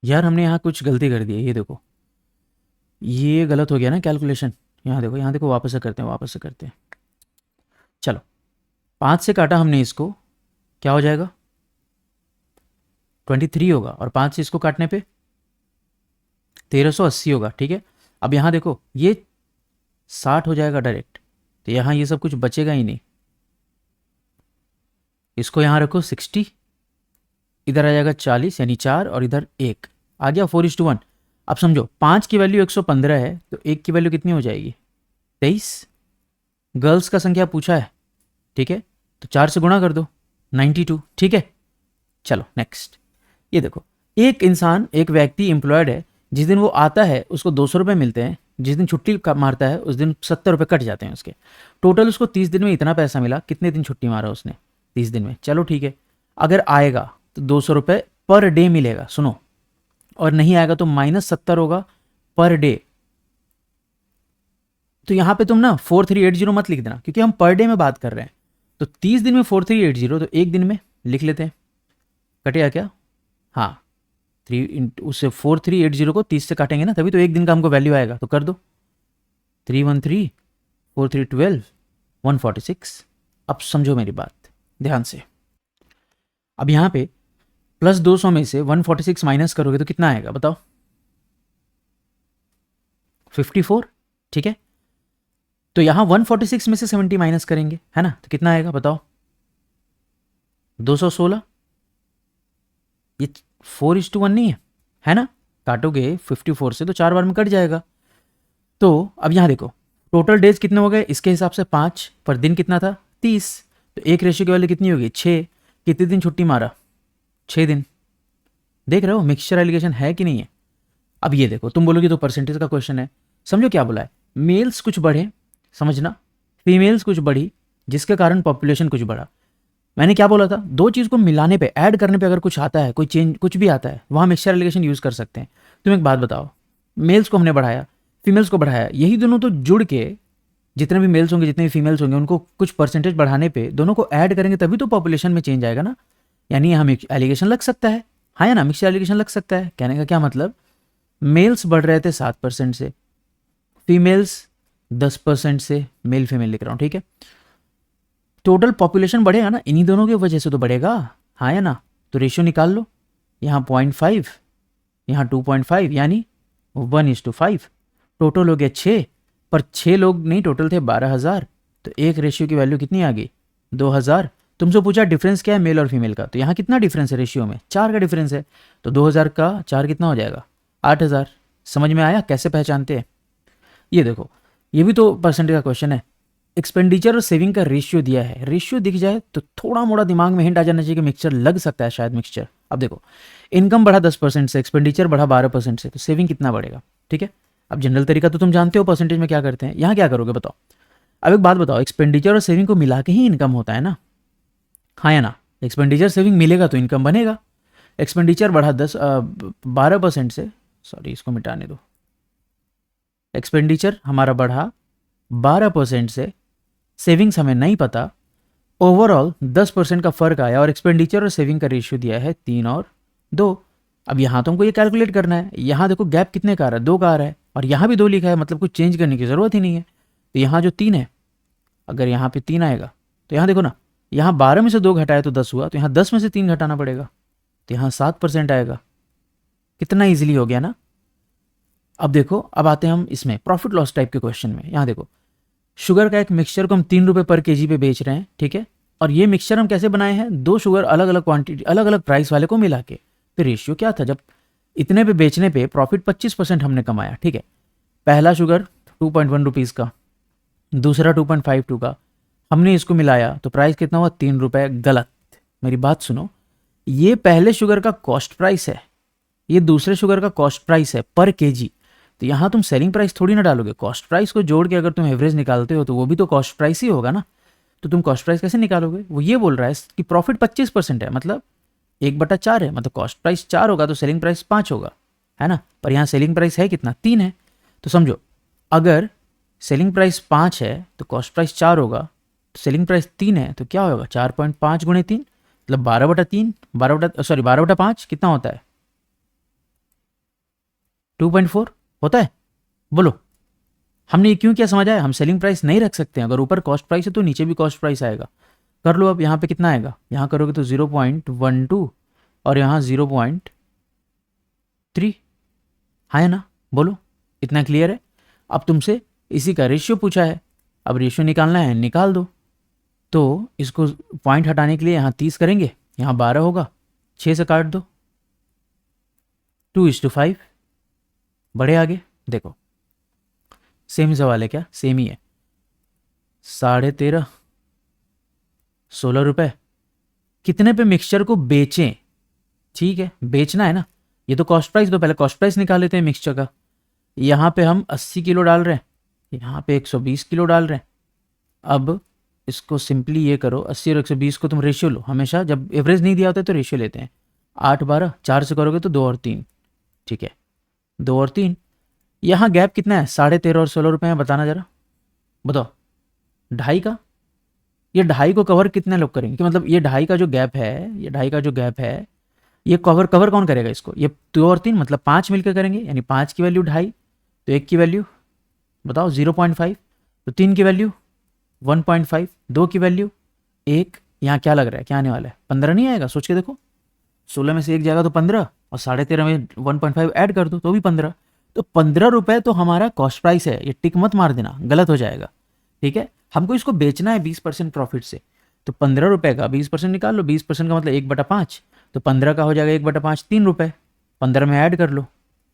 यार हमने यहाँ कुछ गलती कर दी है, ये देखो, ये गलत हो गया ना कैलकुलेशन। यहाँ देखो, यहाँ देखो, वापस से करते हैं, वापस से करते हैं। चलो, 5 से काटा हमने इसको, क्या हो जाएगा, 23 होगा, और 5 से इसको काटने पे 1380 होगा। ठीक है, अब यहाँ देखो, ये 60 हो जाएगा डायरेक्ट, तो यहाँ ये सब कुछ बचेगा ही नहीं। इसको यहाँ रखो 60, इधर आ जाएगा 40 यानी 4, और इधर 1 आ गया 4:1। अब समझो 5 की वैल्यू 115 है तो 1 की वैल्यू कितनी हो जाएगी, 23। गर्ल्स का संख्या पूछा है, ठीक है, तो 4 से गुणा कर दो, 92। ठीक है, चलो नेक्स्ट। ये देखो, एक इंसान, एक व्यक्ति एम्प्लॉयड है, जिस दिन वो आता है उसको 200 रुपये मिलते हैं, जिस दिन छुट्टी मारता है उस दिन 70 रुपये कट जाते हैं उसके। टोटल उसको 30 दिन में इतना पैसा मिला, कितने दिन छुट्टी मारा उसने, 30 दिन में। चलो ठीक है, अगर आएगा तो 200 रुपये पर डे मिलेगा, सुनो, और नहीं आएगा तो -70 होगा पर डे। तो यहां पे तुम ना 4380 मत लिख देना, क्योंकि हम पर डे में बात कर रहे हैं। तो 30 दिन में 4380, तो एक दिन में लिख लेते हैं, कटेगा क्या, हाँ 3 उससे 4380 को 30 से काटेंगे ना, तभी तो एक दिन का हमको वैल्यू आएगा। तो कर दो, 313 4312 146। अब समझो मेरी बात ध्यान से, अब यहां पे +200 में से 146 माइनस करोगे तो कितना आएगा बताओ, 54। ठीक है, तो यहां 146 में से 70 माइनस करेंगे, है ना, तो कितना आएगा बताओ, 216। ये 4:1 नहीं है ना, काटोगे 54 से तो 4 बार में कट जाएगा। तो अब यहां देखो, टोटल डेज कितने हो गए, इसके हिसाब से 5, पर दिन कितना था, 30। तो एक रेशियो की वैल्यू कितनी होगी, 6। कितने दिन छुट्टी मारा, 6 दिन। देख रहे हो मिक्सचर एलिगेशन है कि नहीं है। अब ये देखो, तुम बोलोगे तो परसेंटेज का क्वेश्चन है, समझो क्या बोला है, मेल्स कुछ बढ़े, समझना, फीमेल्स कुछ बढ़ी, जिसके कारण पॉपुलेशन कुछ बढ़ा। मैंने क्या बोला था, दो चीज़ को मिलाने पे, ऐड करने पे अगर कुछ आता है, कोई चेंज कुछ भी आता है, वहाँ मिक्सचर एलिगेशन यूज़ कर सकते हैं। तुम एक बात बताओ, मेल्स को हमने बढ़ाया, फीमेल्स को बढ़ाया, यही दोनों तो जुड़ के, जितने भी मेल्स होंगे जितने भी फीमेल्स होंगे, उनको कुछ परसेंटेज बढ़ाने पे दोनों को ऐड करेंगे तभी तो पॉपुलेशन में चेंज आएगा ना। यानी यहाँ एलिगेशन लग सकता है, हाँ या ना, मिक्सचर एलिगेशन लग सकता है। कहने का क्या मतलब, मेल्स बढ़ रहे थे 7% से, फीमेल्स 10% से, मेल फीमेल लिख रहा हूँ, ठीक है। टोटल पॉपुलेशन बढ़ेगा ना, इन्हीं दोनों की वजह से तो बढ़ेगा, हाँ या ना। तो रेशियो निकाल लो, यहाँ 0.5, यहाँ 2.5, यानी 1:5। टोटल हो गया 6, पर 6 लोग नहीं, टोटल थे 12,000। तो एक रेशियो की वैल्यू कितनी आ गई, 2,000। तुमसे पूछा डिफरेंस क्या है मेल और फीमेल का, तो यहाँ कितना डिफरेंस है रेशियो में, 4 का डिफरेंस है। तो 2,000 का 4 कितना हो जाएगा, 8,000। समझ में आया कैसे पहचानते हैं। ये देखो, ये भी तो परसेंटेज का क्वेश्चन है। एक्सपेंडिचर और सेविंग का रेशियो दिया है, रेशियो दिख जाए तो थोड़ा मोड़ा दिमाग में हिंट आ जाना चाहिए कि मिक्सचर लग सकता है, शायद मिक्सचर अब देखो, इनकम बढ़ा 10% से, एक्सपेंडिचर बढ़ा 12% से, तो सेविंग कितना बढ़ेगा, ठीक है। अब जनरल तरीका तो तुम जानते हो परसेंटेज में क्या करते हैं, यहाँ क्या करोगे बताओ। अब एक बात बताओ, एक्सपेंडिचर और सेविंग को मिला के ही इनकम होता है ना, हाँ या ना। एक्सपेंडिचर सेविंग मिलेगा तो इनकम बनेगा। एक्सपेंडिचर बढ़ा 12% से, सॉरी इसको मिटाने दो, एक्सपेंडिचर हमारा बढ़ा 12% से, सेविंग्स हमें नहीं पता, ओवरऑल 10% का फर्क आया और एक्सपेंडिचर और सेविंग का रेशियो दिया है 3 और 2। अब यहाँ तो हमको ये कैलकुलेट करना है, यहाँ देखो गैप कितने का आ रहा है, 2 का आ रहा है, और यहाँ भी 2 लिखा है, मतलब कुछ चेंज करने की ज़रूरत ही नहीं है। तो यहाँ जो 3 है, अगर यहाँ पे 3 आएगा तो यहाँ देखो ना, यहाँ 12 में से 2 घटाया तो 10 हुआ, तो यहाँ 10 में से 3 घटाना पड़ेगा, तो यहाँ 7% आएगा। कितना ईजिली हो गया ना। अब देखो, अब आते हैं हम इसमें प्रॉफिट लॉस टाइप के क्वेश्चन में। यहाँ देखो, शुगर का एक मिक्सचर को हम 3 रुपये पर केजी पे बेच रहे हैं, ठीक है। और ये मिक्सचर हम कैसे बनाए हैं, 2 शुगर अलग अलग क्वांटिटी, अलग अलग प्राइस वाले को मिला के। तो रेशियो क्या था, जब इतने पे बेचने पे प्रॉफिट 25% हमने कमाया, ठीक है। पहला शुगर 2.1 रुपीज़ का, दूसरा 2.52 का, हमने इसको मिलाया तो प्राइस कितना हुआ, 3 रुपये। गलत, मेरी बात सुनो, ये पहले शुगर का कॉस्ट प्राइस है, ये दूसरे शुगर का कॉस्ट प्राइस है पर केजी। तो यहाँ तुम सेलिंग प्राइस थोड़ी ना डालोगे, कॉस्ट प्राइस को जोड़ के अगर तुम एवरेज निकालते हो तो वो भी तो कॉस्ट प्राइस ही होगा ना। तो तुम कॉस्ट प्राइस कैसे निकालोगे, वो ये बोल रहा है कि प्रॉफिट 25% है, मतलब 1/4 है, मतलब कॉस्ट प्राइस 4 होगा तो सेलिंग प्राइस 5 होगा, है ना। पर यहाँ सेलिंग प्राइस है कितना, 3 है। तो समझो, अगर सेलिंग प्राइस 5 है तो कॉस्ट प्राइस 4 होगा, तो सेलिंग प्राइस 3 है तो क्या होगा, 4.5 गुणे 3, मतलब 12/3, 12/5 कितना होता है, 2.4 होता है। बोलो, हमने ये क्यों क्या समझा है, हम सेलिंग प्राइस नहीं रख सकते हैं, अगर ऊपर कॉस्ट प्राइस है तो नीचे भी कॉस्ट प्राइस आएगा। कर लो, अब यहाँ पे कितना आएगा, यहाँ करोगे तो 0.12 और यहाँ 0.3, हाँ है ना। बोलो, इतना क्लियर है। अब तुमसे इसी का रेशियो पूछा है, अब रेशियो निकालना है, निकाल दो। तो इसको पॉइंट हटाने के लिए यहाँ 30 करेंगे, यहाँ 12 होगा, 6 से काट दो, 2:5। बढ़े आगे, देखो सेम सवाल है क्या, सेम ही है। 13.5, 16 रुपये, कितने पे मिक्सचर को बेचें, ठीक है, बेचना है ना। ये तो कॉस्ट प्राइस, तो पहले कॉस्ट प्राइस निकाल लेते हैं मिक्सचर का। यहाँ पे हम 80 किलो डाल रहे हैं, यहाँ पे 120 किलो डाल रहे हैं। अब इसको सिंपली ये करो, 80 और 120 को तुम रेशियो लो, हमेशा जब एवरेज नहीं दिया होता है तो रेशियो लेते हैं। 8, 12, 4 से करोगे तो 2 और 3, ठीक है, 2 और 3। यहाँ गैप कितना है, 13.5 और 16 रुपये में, बताना जरा, बताओ। 2.5 का, ये 2.5 को कवर कितने लोग करेंगे, कि मतलब ये 2.5 का जो गैप है, ये 2.5 का जो गैप है, ये कवर कौन करेगा इसको, ये 2 और 3 मतलब 5 मिलकर करेंगे, यानी 5 की वैल्यू 2.5, तो 1 की वैल्यू बताओ 0.5, तो 3 की वैल्यू 1.5, 2 की वैल्यू 1, यहाँ क्या लग रहा है, क्या आने वाला है, 15 नहीं आएगा, सोच के देखो। 16 में से 1 जाएगा तो 15, और 13.5 में 1.5 ऐड कर दो तो भी 15, तो 15 रुपये तो हमारा कॉस्ट प्राइस है। ये टिक मत मार देना, गलत हो जाएगा, ठीक है। हमको इसको बेचना है 20% प्रॉफिट से, तो 15 रुपये का 20% निकाल लो, 20% का मतलब 1/5, तो 15 का हो जाएगा 1/5, 3 रुपये, 15 में ऐड कर लो,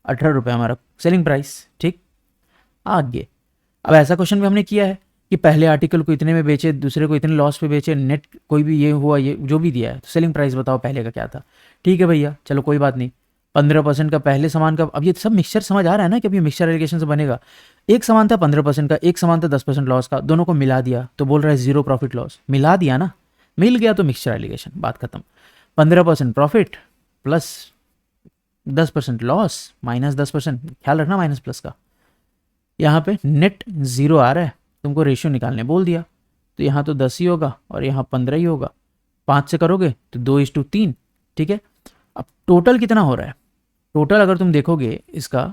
18 रुपये हमारा सेलिंग प्राइस, ठीक। आगे, अब ऐसा क्वेश्चन भी हमने किया है कि पहले आर्टिकल को इतने में बेचे, दूसरे को इतने लॉस पे बेचे, नेट कोई भी ये हुआ, ये जो भी दिया है, तो सेलिंग प्राइस बताओ पहले का क्या था। ठीक है भैया, चलो कोई बात नहीं, 15% का पहले सामान का। अब ये सब मिक्सचर समझ आ रहा है ना कि अब ये मिक्सचर एलिगेशन से बनेगा। एक सामान था 15% का, एक सामान था 10% लॉस का, दोनों को मिला दिया तो बोल रहा है 0 प्रॉफिट लॉस, मिला दिया ना, मिल गया तो मिक्सचर एलिगेशन, बात खत्म। 15% प्रॉफिट प्लस 10% लॉस माइनस 10%, ख्याल रखना माइनस प्लस का। यहाँ पे नेट 0 आ रहा है, तुमको रेशियो निकालने बोल दिया, तो यहाँ तो 10 ही होगा और यहाँ 15 ही होगा। 5 से करोगे तो 2:3, ठीक है। अब टोटल कितना हो रहा है, टोटल अगर तुम देखोगे इसका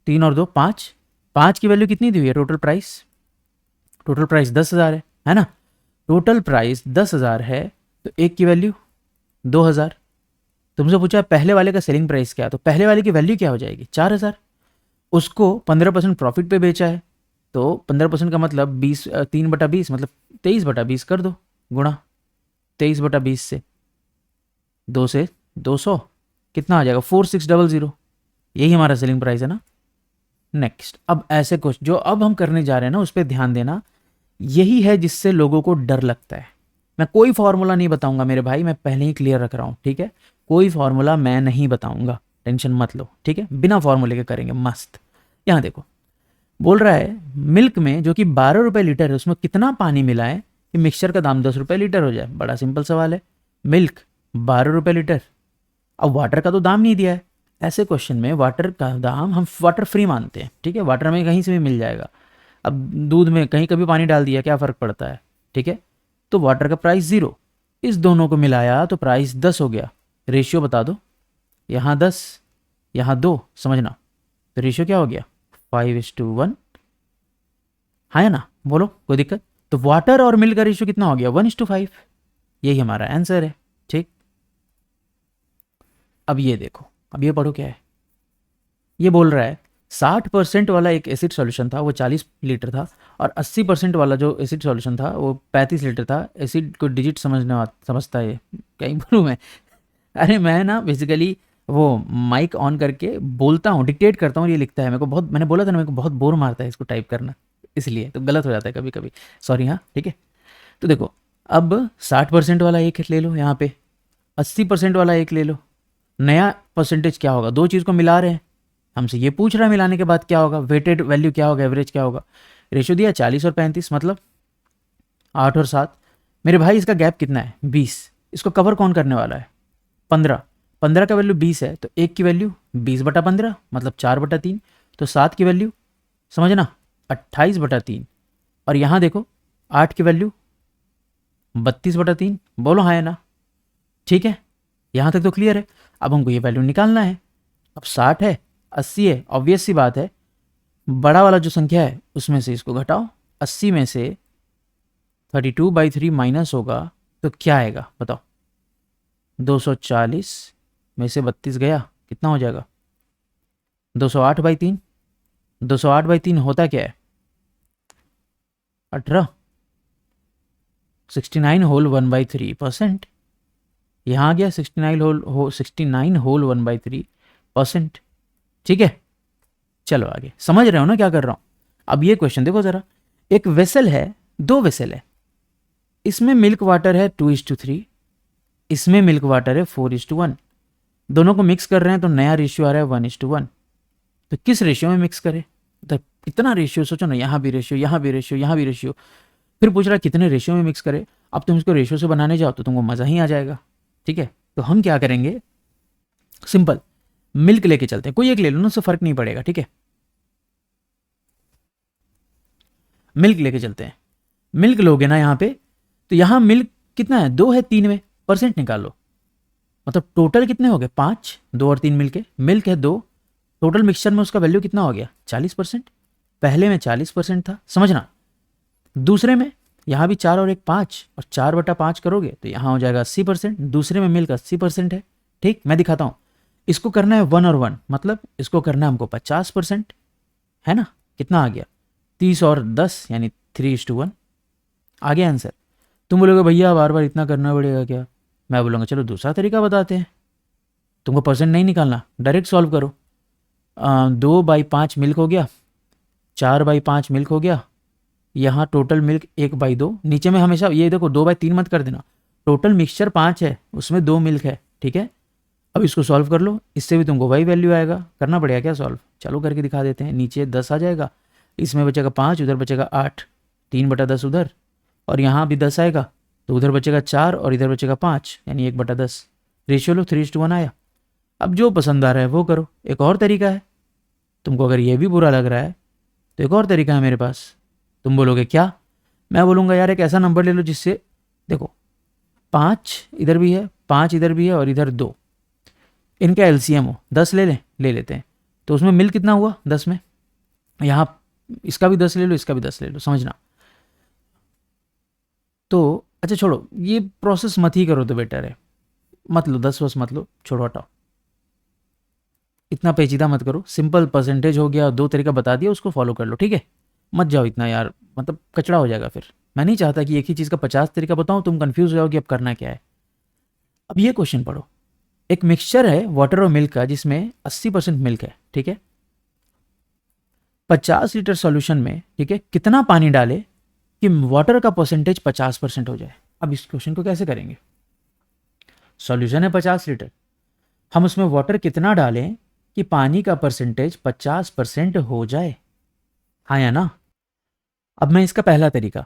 3 और 2 5, 5 की वैल्यू कितनी दी हुई है, टोटल प्राइस 10,000 है ना। टोटल प्राइस 10,000 है तो 1 की वैल्यू 2,000। तुमसे पूछा पहले वाले का सेलिंग प्राइस क्या है, तो पहले वाले की वैल्यू क्या हो जाएगी, 4,000। उसको 15% प्रॉफिट पे बेचा है, तो 15% का मतलब 3/20 मतलब 23/20 कर दो गुणा 23/20 से, 2 से 200 कितना आ जाएगा, 4600। यही हमारा सेलिंग प्राइस है ना। नेक्स्ट, अब ऐसे कुछ जो अब हम करने जा रहे हैं ना, उस पर ध्यान देना। यही है जिससे लोगों को डर लगता है। मैं कोई फॉर्मूला नहीं बताऊंगा मेरे भाई, मैं पहले ही क्लियर रख रहा हूँ, ठीक है। कोई फार्मूला मैं नहीं बताऊंगा, टेंशन मत लो, ठीक है, बिना फार्मूले के करेंगे मस्त। यहाँ देखो बोल रहा है मिल्क में जो कि 12 रुपये लीटर है उसमें कितना पानी मिला है कि मिक्सचर का दाम 10 रुपये लीटर हो जाए। बड़ा सिंपल सवाल है, मिल्क 12 रुपये लीटर, अब वाटर का तो दाम नहीं दिया है। ऐसे क्वेश्चन में वाटर का दाम हम वाटर फ्री मानते हैं, ठीक है, वाटर में कहीं से भी मिल जाएगा। अब दूध में कहीं कभी पानी डाल दिया क्या फ़र्क पड़ता है, ठीक है। तो वाटर का प्राइस 0, इस दोनों को मिलाया तो प्राइस 10 हो गया। रेशियो बता दो, यहाँ 10 यहाँ 2, समझना। तो रेशियो क्या हो गया 5:1। हाँ है ना, बोलो कोई दिक्कत। तो वाटर और मिल्क का रेशियो कितना हो गया 1:5, यही हमारा आंसर है, ठीक। अब ये देखो, अब ये पढ़ो क्या है। ये बोल रहा है 60% वाला एक एसिड सॉल्यूशन था, वो 40 लीटर था, और 80% वाला जो एसिड सॉल्यूशन था वो 35 लीटर था। एसिड को डिजिट समझता है, कहीं बोलूँ मैं। अरे मैं ना बेसिकली वो माइक ऑन करके बोलता हूँ, डिक्टेट करता हूँ, ये लिखता है। मेरे को बहुत, मैंने बोला था ना, मेरे को बहुत बोर मारता है इसको टाइप करना, इसलिए तो गलत हो जाता है कभी कभी, सॉरी। हाँ ठीक है। तो देखो अब 60% वाला एक ले लो, यहाँ पे 80% वाला एक ले लो। नया परसेंटेज क्या होगा, दो चीज़ को मिला रहे हैं, हमसे ये पूछ रहा है मिलाने के बाद क्या होगा, वेटेड वैल्यू क्या होगा, एवरेज क्या होगा। रेशियो दिया 40 और 35, मतलब 8 और 7। मेरे भाई इसका गैप कितना है 20, इसको कवर कौन करने वाला है 15। 15 का वैल्यू 20 है तो एक की वैल्यू 20/15 मतलब 4/3। तो 7 की वैल्यू समझना 28/3। और यहाँ देखो 8 की वैल्यू 32/3। बोलो हाँ है ना, ठीक है, यहाँ तक तो क्लियर है। अब हमको ये वैल्यू निकालना है। अब 60 है 80 है, ऑब्वियस सी बात है, बड़ा वाला जो संख्या है उसमें से इसको घटाओ। 80 में से 32/3 माइनस होगा तो क्या आएगा बताओ। 240 में से 32 गया, कितना हो जाएगा 208/3। 208/3 होता क्या है 18, 69 होल 1/3%। यहाँ आ गया 69 होल 1/3%, ठीक है। चलो आगे, समझ रहे हो ना क्या कर रहा हूँ। अब ये क्वेश्चन देखो जरा, एक वेसल है, दो वेसल है, इसमें मिल्क वाटर है 2:3, इसमें मिल्क वाटर है 4:1। दोनों को मिक्स कर रहे हैं तो नया रेशियो आ रहा है 1:1। तो किस रेशियो में मिक्स करें, तो इतना रेशियो सोचो ना, यहाँ भी रेशियो, यहाँ भी रेशियो, यहाँ भी रेशियो, फिर पूछ रहा है कितने रेशियो में मिक्स करें। अब तुम इसको रेशियो से बनाने जाओ तो तुमको मज़ा ही आ जाएगा, ठीक है। तो हम क्या करेंगे, सिंपल मिल्क लेके चलते हैं, कोई एक ले लो ना, उससे फर्क नहीं पड़ेगा, ठीक है। मिल्क लेके चलते हैं। मिल्क लोगे ना यहाँ पे, तो यहाँ मिल्क कितना है 2 है 3 में, परसेंट निकालो, मतलब टोटल कितने हो गए 5, 2 और 3 मिलके, मिल्क है 2, टोटल मिक्सचर में उसका वैल्यू कितना हो गया 40%। पहले में 40% था, समझना। दूसरे में यहाँ भी 4 और 1 5, और 4/5 करोगे तो यहाँ हो जाएगा 80%। दूसरे में मिल्क 80% है, ठीक। मैं दिखाता हूँ, इसको करना है 1 और 1, मतलब इसको करना है हमको 50%, है ना। कितना आ गया 30 और 10 यानी 3:1 आ गया आंसर। तुम बोलोगे भैया बार बार इतना करना पड़ेगा क्या, मैं बोलूँगा चलो दूसरा तरीका बताते हैं। तुमको परसेंट नहीं निकालना, डायरेक्ट सॉल्व करो। 2/5 मिल्क हो गया, 4/5 मिल्क हो गया, यहाँ टोटल मिल्क 1/2। नीचे में हमेशा ये देखो 2/3 मत कर देना, टोटल मिक्सचर 5 है उसमें 2 मिल्क है, ठीक है। अब इसको सॉल्व कर लो, इससे भी तुमको वही वैल्यू आएगा। करना पड़ेगा क्या सॉल्व, चलो करके दिखा देते हैं। नीचे 10 आ जाएगा, इसमें बचेगा 5, उधर बचेगा 8, 3/10 उधर, और यहाँ भी 10 आएगा तो उधर बचेगा 4 और इधर बचेगा 5 यानी 1/10। रेशियो लो 3:1 आया। अब जो पसंद आ रहा है वो करो। एक और तरीका है, तुमको अगर ये भी बुरा लग रहा है तो एक और तरीका है मेरे पास। तुम बोलोगे क्या, मैं बोलूँगा यार एक ऐसा नंबर ले लो जिससे देखो 5 इधर भी है, 5 इधर भी है और इधर 2, इनका एलसीएम हो 10 ले लें, ले लेते हैं। तो उसमें मिल कितना हुआ 10 में, यहाँ इसका भी 10 ले लो, इसका भी 10 ले लो, समझना। तो अच्छा छोड़ो, ये प्रोसेस मत ही करो तो बेटर है, मत लो 10 मत लो, छोड़ो हटाओ, इतना पेचीदा मत करो। सिंपल परसेंटेज हो गया, 2 तरीका बता दिया, उसको फॉलो कर लो, ठीक है। मत जाओ इतना यार, मतलब कचड़ा हो जाएगा फिर। मैं नहीं चाहता कि एक ही चीज़ का 50 तरीका बताऊं, तुम कंफ्यूज हो जाओ कि अब करना क्या है। अब ये क्वेश्चन पढ़ो, एक मिक्सचर है वाटर और मिल्क का जिसमें 80% मिल्क है, ठीक है। 50 लीटर सॉल्यूशन में, ठीक है, कितना पानी डाले कि वाटर का परसेंटेज 50% हो जाए। अब इस क्वेश्चन को कैसे करेंगे, सॉल्यूशन है 50 लीटर, हम उसमें वाटर कितना डालें कि पानी का परसेंटेज 50% हो जाए, हाँ या ना? अब मैं इसका पहला तरीका,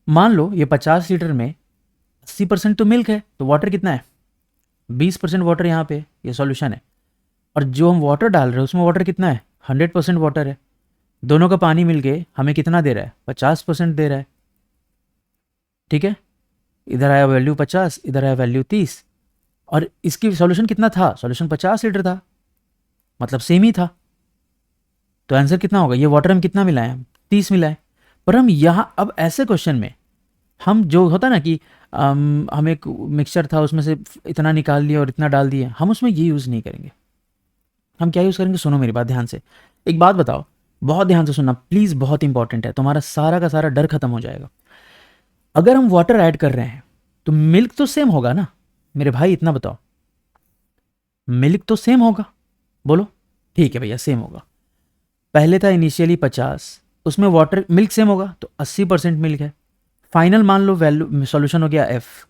मान लो ये 50 लीटर में 80% तो मिल्क है, तो वाटर कितना है? 20% वाटर यहाँ पे, ये सॉल्यूशन है। और जो हम वाटर डाल रहे हैं उसमें वाटर कितना है? 100% वाटर है। दोनों का पानी मिल के हमें कितना दे रहा है? 50% दे रहा है। ठीक है, इधर आया वैल्यू 50, इधर आया वैल्यू 30, और इसकी सॉल्यूशन कितना था? सॉल्यूशन 50 लीटर था, मतलब सेम ही था। तो आंसर कितना होगा? ये वाटर हम कितना मिलाएं? हम 30 मिलाएं। पर हम यहाँ अब ऐसे क्वेश्चन में हम जो होता ना कि हम एक मिक्सचर था उसमें से इतना निकाल लिया और इतना डाल दिया, हम उसमें ये यूज़ नहीं करेंगे। हम क्या यूज़ करेंगे? सुनो मेरी बात ध्यान से। एक बात बताओ, बहुत ध्यान से सुनना प्लीज़, बहुत इंपॉर्टेंट है, तुम्हारा सारा का सारा डर खत्म हो जाएगा। अगर हम वाटर ऐड कर रहे हैं तो मिल्क तो सेम होगा ना मेरे भाई, इतना बताओ। मिल्क तो सेम होगा, बोलो। ठीक है भैया, सेम होगा। पहले था इनिशियली 50, उसमें वाटर मिल्क सेम होगा तो 80% मिल्क है। फाइनल मान लो वैल्यू सॉल्यूशन हो गया एफ।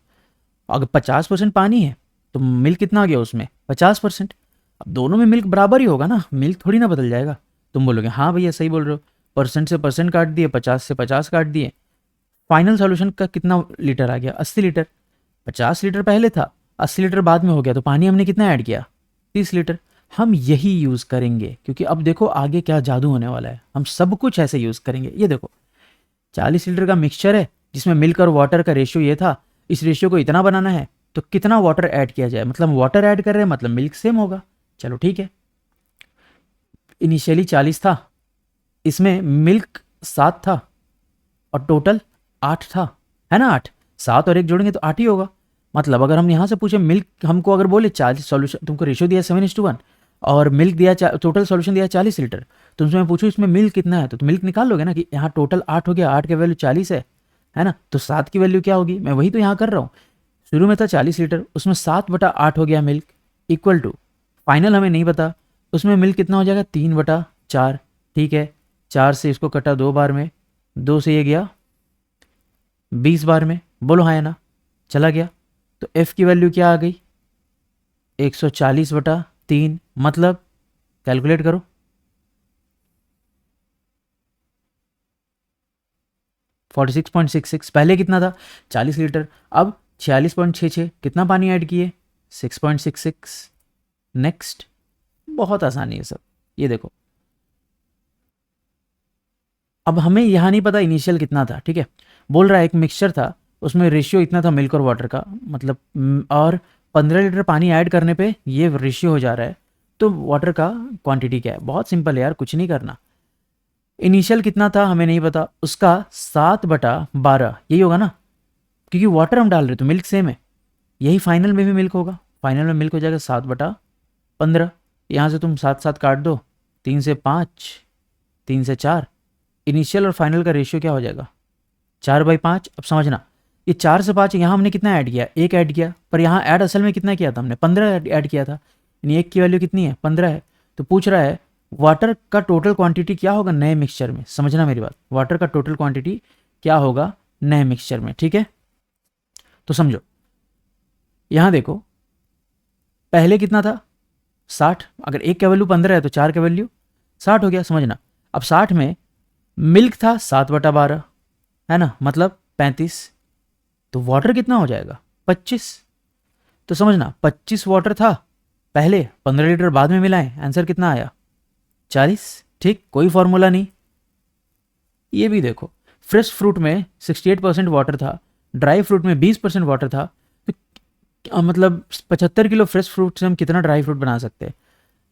अगर 50% पानी है तो मिल्क कितना आ गया उसमें? 50%। अब दोनों में मिल्क बराबर ही होगा ना, मिल्क थोड़ी ना बदल जाएगा। तुम बोलोगे हाँ भैया सही बोल रहे हो, परसेंट से परसेंट काट दिए, 50 से 50 काट दिए, फाइनल सॉल्यूशन का कितना लीटर आ गया? 80 लीटर। 50 लीटर पहले था, 80 लीटर बाद में हो गया, तो पानी हमने कितना ऐड किया? 30 लीटर। हम यही यूज़ करेंगे, क्योंकि अब देखो आगे क्या जादू होने वाला है, हम सब कुछ ऐसे यूज़ करेंगे। ये देखो 40 लीटर का मिक्सचर है जिसमें मिल्क और वाटर का रेशियो ये था, इस रेशियो को इतना बनाना है तो कितना वाटर ऐड किया जाए, मतलब वाटर ऐड कर रहे हैं मतलब मिल्क सेम होगा। चलो ठीक है, इनिशियली 40 था, इसमें मिल्क 7 था और टोटल 8 था, है ना? 8, 7 और 1 जोड़ेंगे तो 8 ही होगा। मतलब अगर हम यहाँ से पूछे मिल्क, हमको अगर बोले 40 सॉल्यूशन, तुमको रेशियो दिया 7:1 और मिल्क दिया, टोटल सॉल्यूशन दिया 40 लीटर, तुमसे मैं पूछूँ इसमें मिल्क कितना है, तो मिल्क निकाल लोगे ना कि यहाँ टोटल 8 हो गया, 8 की वैल्यू 40 है ना? तो 7 की वैल्यू क्या होगी? मैं वही तो यहाँ कर रहा हूँ। शुरू में था 40 लीटर, उसमें 7/8 हो गया मिल्क, इक्वल टू फाइनल हमें नहीं पता, उसमें मिल्क कितना हो जाएगा? 3/4। ठीक है, 4 से इसको कटा 2 बार में, 2 से ये गया 20 बार में, बोलो हाँ या ना? चला गया। तो एफ की वैल्यू क्या आ गई? 140/3, मतलब कैलकुलेट करो, 46.66। पहले कितना था? 40 लीटर, अब 46.66। कितना पानी ऐड किए? 6.66। नेक्स्ट। बहुत आसानी है सब, ये देखो। अब हमें यहाँ नहीं पता इनिशियल कितना था, ठीक है? बोल रहा है एक मिक्सचर था, उसमें रेशियो इतना था मिल्क और वाटर का, मतलब और 15 लीटर पानी ऐड करने पे ये रेशियो हो जा रहा है, तो वाटर का क्वांटिटी क्या है? बहुत सिंपल है यार, कुछ नहीं करना। इनिशियल कितना था हमें नहीं पता, उसका 7/12 यही होगा ना, क्योंकि वाटर हम डाल रहे तो मिल्क सेम है। यही फाइनल में भी मिल्क होगा, फाइनल में मिल्क हो जाएगा 7/15। यहाँ से तुम 7 7 काट दो, 3 से 5, 3 से 4, इनिशियल और फाइनल का रेशियो क्या हो जाएगा? 4/5। अब समझना, ये 4 से 5 यहाँ हमने कितना ऐड किया? 1 ऐड किया, पर यहाँ ऐड असल में कितना किया था हमने? 15 ऐड किया था, यानी 1 की वैल्यू कितनी है? 15 है। तो पूछ रहा है वाटर का टोटल क्वांटिटी क्या होगा नए मिक्सचर में? समझना मेरी बात, वाटर का टोटल क्वांटिटी क्या होगा नए मिक्सचर में, ठीक है? तो समझो, यहाँ देखो पहले कितना था? 60। अगर 1 का वैल्यू 15 है तो 4 का वैल्यू 60 हो गया, समझना। अब 60 में मिल्क था 7/12, है ना, मतलब 35। तो वाटर कितना हो जाएगा? 25। तो समझना 25 वाटर था पहले, 15 लीटर बाद में मिलाएं, आंसर कितना आया? 40। ठीक, कोई फॉर्मूला नहीं। ये भी देखो, फ्रेश फ्रूट में 68% वाटर था, ड्राई फ्रूट में 20% वाटर था, तो मतलब 75 किलो फ्रेश फ्रूट से हम कितना ड्राई फ्रूट बना सकते हैं?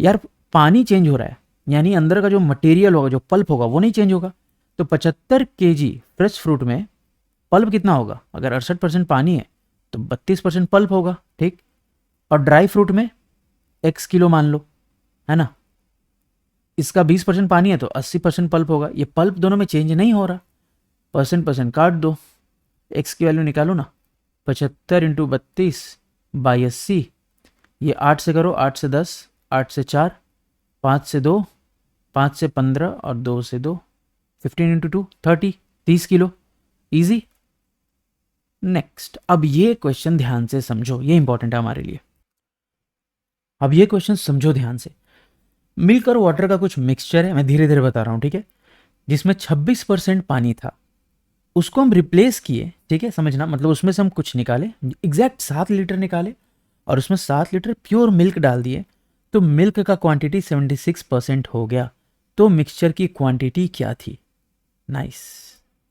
यार पानी चेंज हो रहा है, यानी अंदर का जो मटेरियल होगा, जो पल्प होगा, वो नहीं चेंज होगा। तो 75 kg फ्रेश फ्रूट में पल्प कितना होगा? अगर 68% पानी है तो 32% पल्प होगा, ठीक? और ड्राई फ्रूट में x किलो मान लो, है ना, इसका 20% पानी है तो 80% पल्प होगा। ये पल्प दोनों में चेंज नहीं हो रहा, परसेंट परसेंट काट दो, x की वैल्यू निकालो ना, 75 × 32/80, ये 8 से करो, 8 से 10, 8 से 4, 5 से 2, 5 से 15 और 2 से 2, 15 × 2 30, 30 किलो, इजी। नेक्स्ट, अब ये क्वेश्चन ध्यान से समझो, ये इंपॉर्टेंट है हमारे लिए। अब ये क्वेश्चन समझो ध्यान से। मिल्क और वाटर का कुछ मिक्सचर है, मैं धीरे धीरे बता रहा हूँ, ठीक है, जिसमें 26% पानी था, उसको हम रिप्लेस किए, ठीक है, समझना, मतलब उसमें से हम कुछ निकाले, एग्जैक्ट 7 लीटर निकाले और उसमें 7 लीटर प्योर मिल्क डाल दिए, तो मिल्क का क्वांटिटी 76% हो गया। तो मिक्सचर की क्वांटिटी क्या थी? नाइस।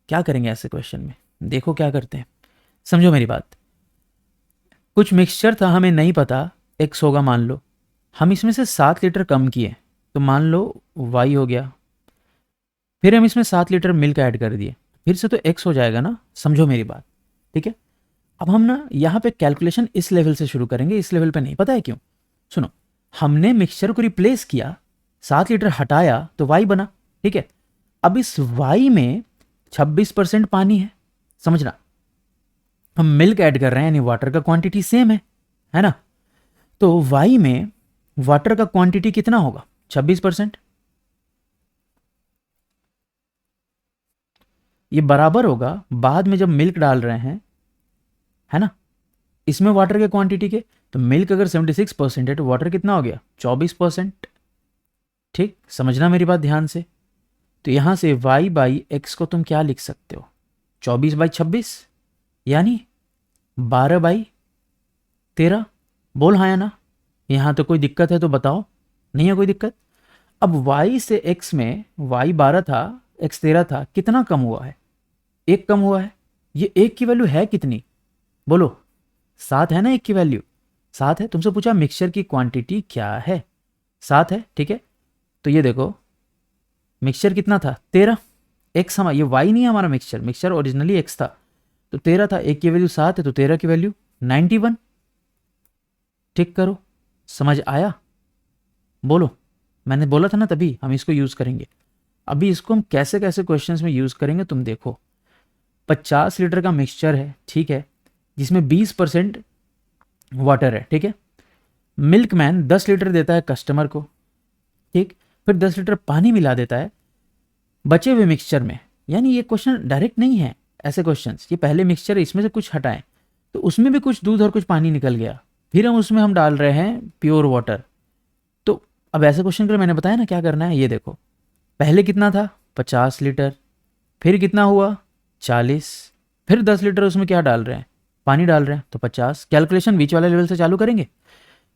क्या करेंगे ऐसे क्वेश्चन में? देखो क्या करते हैं, समझो मेरी बात। कुछ मिक्सचर था, हमें नहीं पता एक्स होगा मान लो, हम इसमें से 7 लीटर कम किए, तो मान लो वाई हो गया। फिर हम इसमें 7 लीटर मिल्क ऐड कर दिए, फिर से तो एक्स हो जाएगा ना, समझो मेरी बात, ठीक है। अब हम ना यहाँ पे कैलकुलेशन इस लेवल से शुरू करेंगे, इस लेवल पे नहीं, पता है क्यों? सुनो, हमने मिक्सचर को रिप्लेस किया, 7 लीटर हटाया तो वाई बना, ठीक है। अब इस वाई में 26% पानी है, समझना, हम मिल्क ऐड कर रहे हैं यानी वाटर का क्वांटिटी सेम है ना। तो वाई में वाटर का क्वांटिटी कितना होगा? 26%। ये बराबर होगा बाद में जब मिल्क डाल रहे हैं, है ना, इसमें वाटर के क्वांटिटी के, तो मिल्क अगर 76% है तो वाटर कितना हो गया? 24%। ठीक, समझना मेरी बात ध्यान से। तो यहां से y बाई एक्स को तुम क्या लिख सकते हो? 24/26 यानी 12/13। बोल हाँ या ना? यहां तो कोई दिक्कत है तो बताओ, नहीं है कोई दिक्कत? अब y से x में y 12 था, x 13 था, कितना कम हुआ है? एक कम हुआ है। ये एक की वैल्यू है कितनी? बोलो। 7 है ना एक की वैल्यू? 7 है। तुमसे पूछा मिक्सचर की क्वांटिटी क्या है? 7 है, ठीक है। तो ये देखो मिक्सचर कितना था? 13। एक्स हमारा, ये वाई नहीं है हमारा, मिक्सचर, मिक्सचर ओरिजिनली एक्स था, तो 13 था, एक की वैल्यू 7 है तो 13 की वैल्यू 91। ठीक करो, समझ आया? बोलो। मैंने बोला था ना तभी हम इसको यूज करेंगे। अभी इसको हम कैसे कैसे क्वेश्चंस में यूज करेंगे तुम देखो। 50 लीटर का मिक्सचर है, ठीक है, जिसमें 20% वाटर है, ठीक है। मिल्कमैन 10 लीटर देता है कस्टमर को, ठीक, फिर 10 लीटर पानी मिला देता है बचे हुए मिक्सचर में। यानी ये क्वेश्चन डायरेक्ट नहीं है, ऐसे क्वेश्चंस, ये पहले मिक्सचर है, इसमें से कुछ हटाएं तो उसमें भी कुछ दूध और कुछ पानी निकल गया, फिर हम उसमें हम डाल रहे हैं प्योर वाटर। तो अब ऐसे क्वेश्चन के लिए मैंने बताया ना क्या करना है। ये देखो पहले कितना था? 50 लीटर, फिर कितना हुआ? 40, फिर 10 लीटर उसमें क्या डाल रहे हैं? पानी डाल रहे हैं, तो 50। कैलकुलेशन बीच वाले लेवल से चालू करेंगे,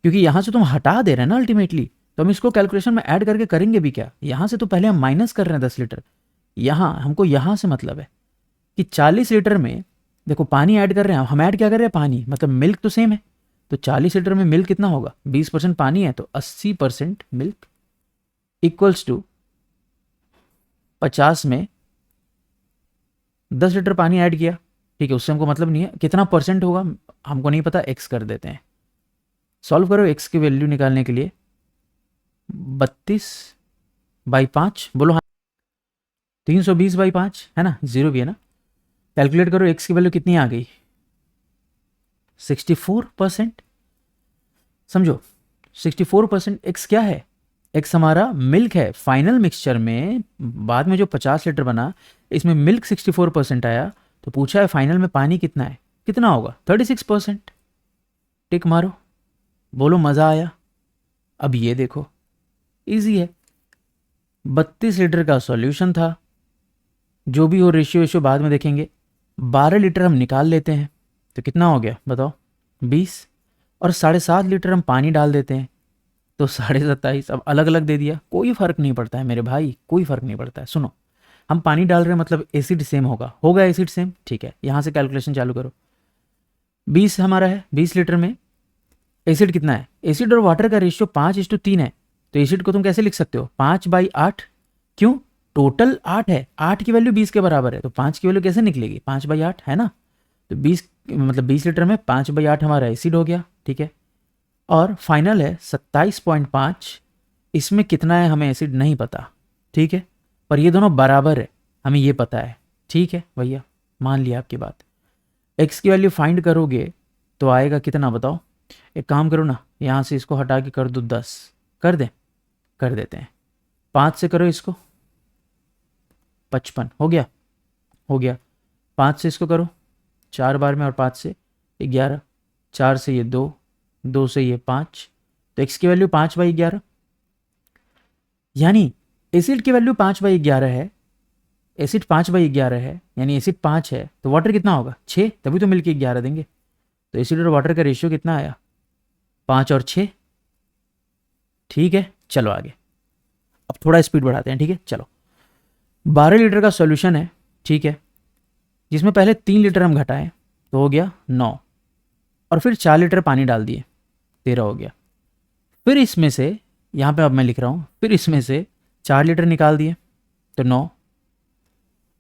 क्योंकि यहां से तुम हटा दे रहे हैं ना अल्टीमेटली, तो हम इसको कैलकुलेशन में ऐड करके करेंगे भी क्या? यहां से तो पहले हम माइनस कर रहे हैं 10 लीटर, यहां हमको यहां से मतलब है कि 40 लीटर में देखो पानी ऐड कर रहे हैं हम, ऐड क्या कर रहे हैं? पानी, मतलब मिल्क तो सेम है, तो 40 लीटर में मिल्क कितना होगा? 20% पानी है तो 80% मिल्क इक्वल्स टू 50 में 10 लीटर पानी ऐड किया, ठीक है, उससे हमको मतलब नहीं है कितना परसेंट होगा, हमको नहीं पता, एक्स कर देते हैं। सॉल्व करो एक्स की वैल्यू निकालने के लिए। 32/5, बोलो हाँ। 320/5 है ना, जीरो भी है ना। कैलकुलेट करो एक्स की वैल्यू कितनी आ गई? 64%। समझो 64%। एक्स क्या है? एक्स हमारा मिल्क है। फाइनल मिक्सचर में बाद में जो 50 लीटर बना, इसमें मिल्क 64% आया, तो पूछा है फाइनल में पानी कितना है, कितना होगा? 36%। टिक मारो, बोलो मज़ा आया। अब ये देखो इजी है, 32 लीटर का सॉल्यूशन था, जो भी हो रेशियो वेशियो बाद में देखेंगे। 12 लीटर हम निकाल लेते हैं, तो कितना हो गया बताओ? 20। और 7.5 लीटर हम पानी डाल देते हैं, तो 27.5। अब अलग अलग दे दिया, कोई फर्क नहीं पड़ता है मेरे भाई, कोई फर्क नहीं पड़ता है। सुनो, हम पानी डाल रहे हैं मतलब एसिड सेम होगा एसिड सेम, ठीक है। यहाँ से कैलकुलेशन चालू करो। 20 हमारा है, 20 लीटर में एसिड कितना है? एसिड और वाटर का रेशियो 5:3 है, तो एसिड को तुम कैसे लिख सकते हो? 5/8। क्यों? टोटल 8 है, 8 की वैल्यू 20 के बराबर है, तो 5 की वैल्यू कैसे निकलेगी? 5/8 है ना। तो 20 मतलब 20 लीटर में 5/8 हमारा एसिड हो गया, ठीक है। और फाइनल है 27.5। इसमें कितना है हमें एसिड नहीं पता, ठीक है, पर ये दोनों बराबर है, हमें ये पता है, ठीक है भैया, मान लिया आपकी बात। एक्स की वैल्यू फाइंड करोगे तो आएगा कितना बताओ? एक काम करो ना, यहाँ से इसको हटा के कर दो 10, कर दें? कर देते हैं। 5 से करो इसको, 55 हो गया, हो गया। 5 से इसको करो 4 बार में, और 5 से 11, 4 से ये 2, 2 से ये 5, तो एक्स की वैल्यू 5/11, यानी एसिड की वैल्यू 5/11 है, एसिड 5/11 है, यानी एसिड 5 है, तो वाटर कितना होगा 6, तभी तो मिलके 11 देंगे। तो एसिड और वाटर का रेशियो कितना आया 5 और 6। ठीक है, चलो आगे, अब थोड़ा स्पीड बढ़ाते हैं। ठीक है, चलो 12 लीटर का सॉल्यूशन है, ठीक है, जिसमें पहले 3 लीटर हम घटाएं तो हो गया 9, और फिर 4 लीटर पानी डाल दिए 13 हो गया। फिर इसमें से, यहाँ पे अब मैं लिख रहा हूँ, फिर इसमें से 4 लीटर निकाल दिए तो 9,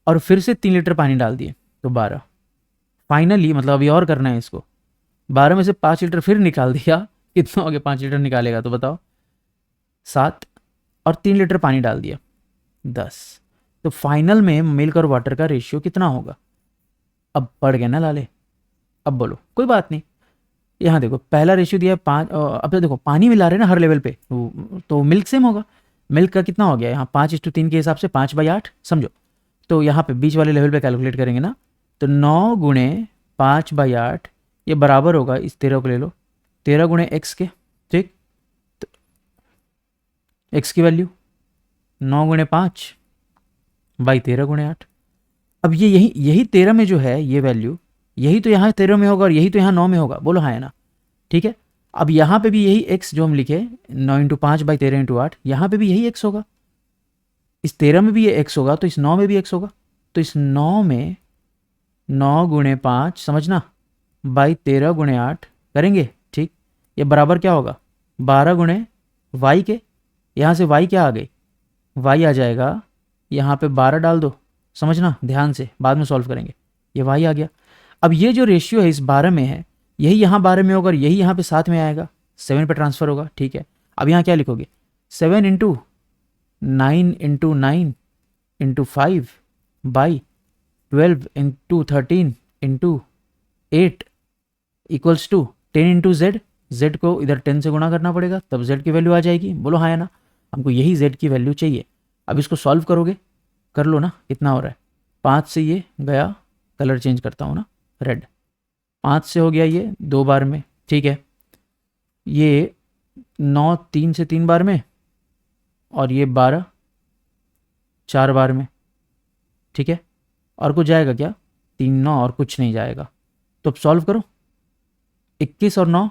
और फिर से 3 लीटर पानी डाल दिए तो 12। फाइनली मतलब अभी और करना है इसको, 12 में से 5 लीटर फिर निकाल दिया, कितना हो गया 5 लीटर निकालेगा तो बताओ 7, और 3 लीटर पानी डाल दिया 10। तो फाइनल में मिल्क और वाटर का रेशियो कितना होगा। अब बढ़ गया ना लाले, अब बोलो, कोई बात नहीं। यहाँ देखो पहला रेशियो दिया है 5, अब तो देखो पानी मिला रहे हैं ना हर लेवल पे, तो मिल्क सेम होगा। मिल्क का कितना हो गया यहाँ 5:3 के हिसाब से 5/8 समझो। तो यहाँ पे बीच वाले लेवल पे कैलकुलेट करेंगे ना, तो 9 गुणे 5/8 ये बराबर होगा, इस 13 को ले लो, 13 गुणे एक्स के, ठीक, तो एक्स की वैल्यू 9 गुणे 5/13 गुणे 8। अब ये यही यही 13 में जो है ये वैल्यू, यही तो यहाँ 13 में होगा और यही तो यहाँ 9 में होगा, बोलो हाँ है ना। ठीक है, अब यहाँ पे भी यही x जो हम लिखे 9 × 5/13 × 8, यहाँ पे भी यही x होगा, इस 13 में भी ये x होगा तो इस 9 में भी x होगा। तो इस 9 में 9 गुणे 5 समझना 13 गुणे 8 करेंगे, ठीक, ये बराबर क्या होगा 12 गुणे y के, यहाँ से y क्या आ गई, y आ जाएगा, यहाँ पे 12 डाल दो, समझना ध्यान से, बाद में सॉल्व करेंगे, ये y आ गया। अब ये जो रेशियो है इस 12 में है, यही यहाँ 12 में होगा और यही यहाँ पे 7 में आएगा, 7 पे ट्रांसफर होगा। ठीक है, अब यहाँ क्या लिखोगे 7 × 9 × 9 × 5/12 × 13 × 8 इक्वल्स टू 10 × z। z को इधर 10 से गुणा करना पड़ेगा तब z की वैल्यू आ जाएगी, बोलो हाँ या ना, हमको यही z की वैल्यू चाहिए। अब इसको सॉल्व करोगे, कर लो ना, कितना हो रहा है 5 से ये गया, कलर चेंज करता हूँ ना, रेड, 5 से हो गया ये 2 बार में, ठीक है, ये 9 3 से 3 बार में, और ये 12 4 बार में, ठीक है, और कुछ जाएगा क्या 3 9 और कुछ नहीं जाएगा। तो अब सॉल्व करो, 21 और 9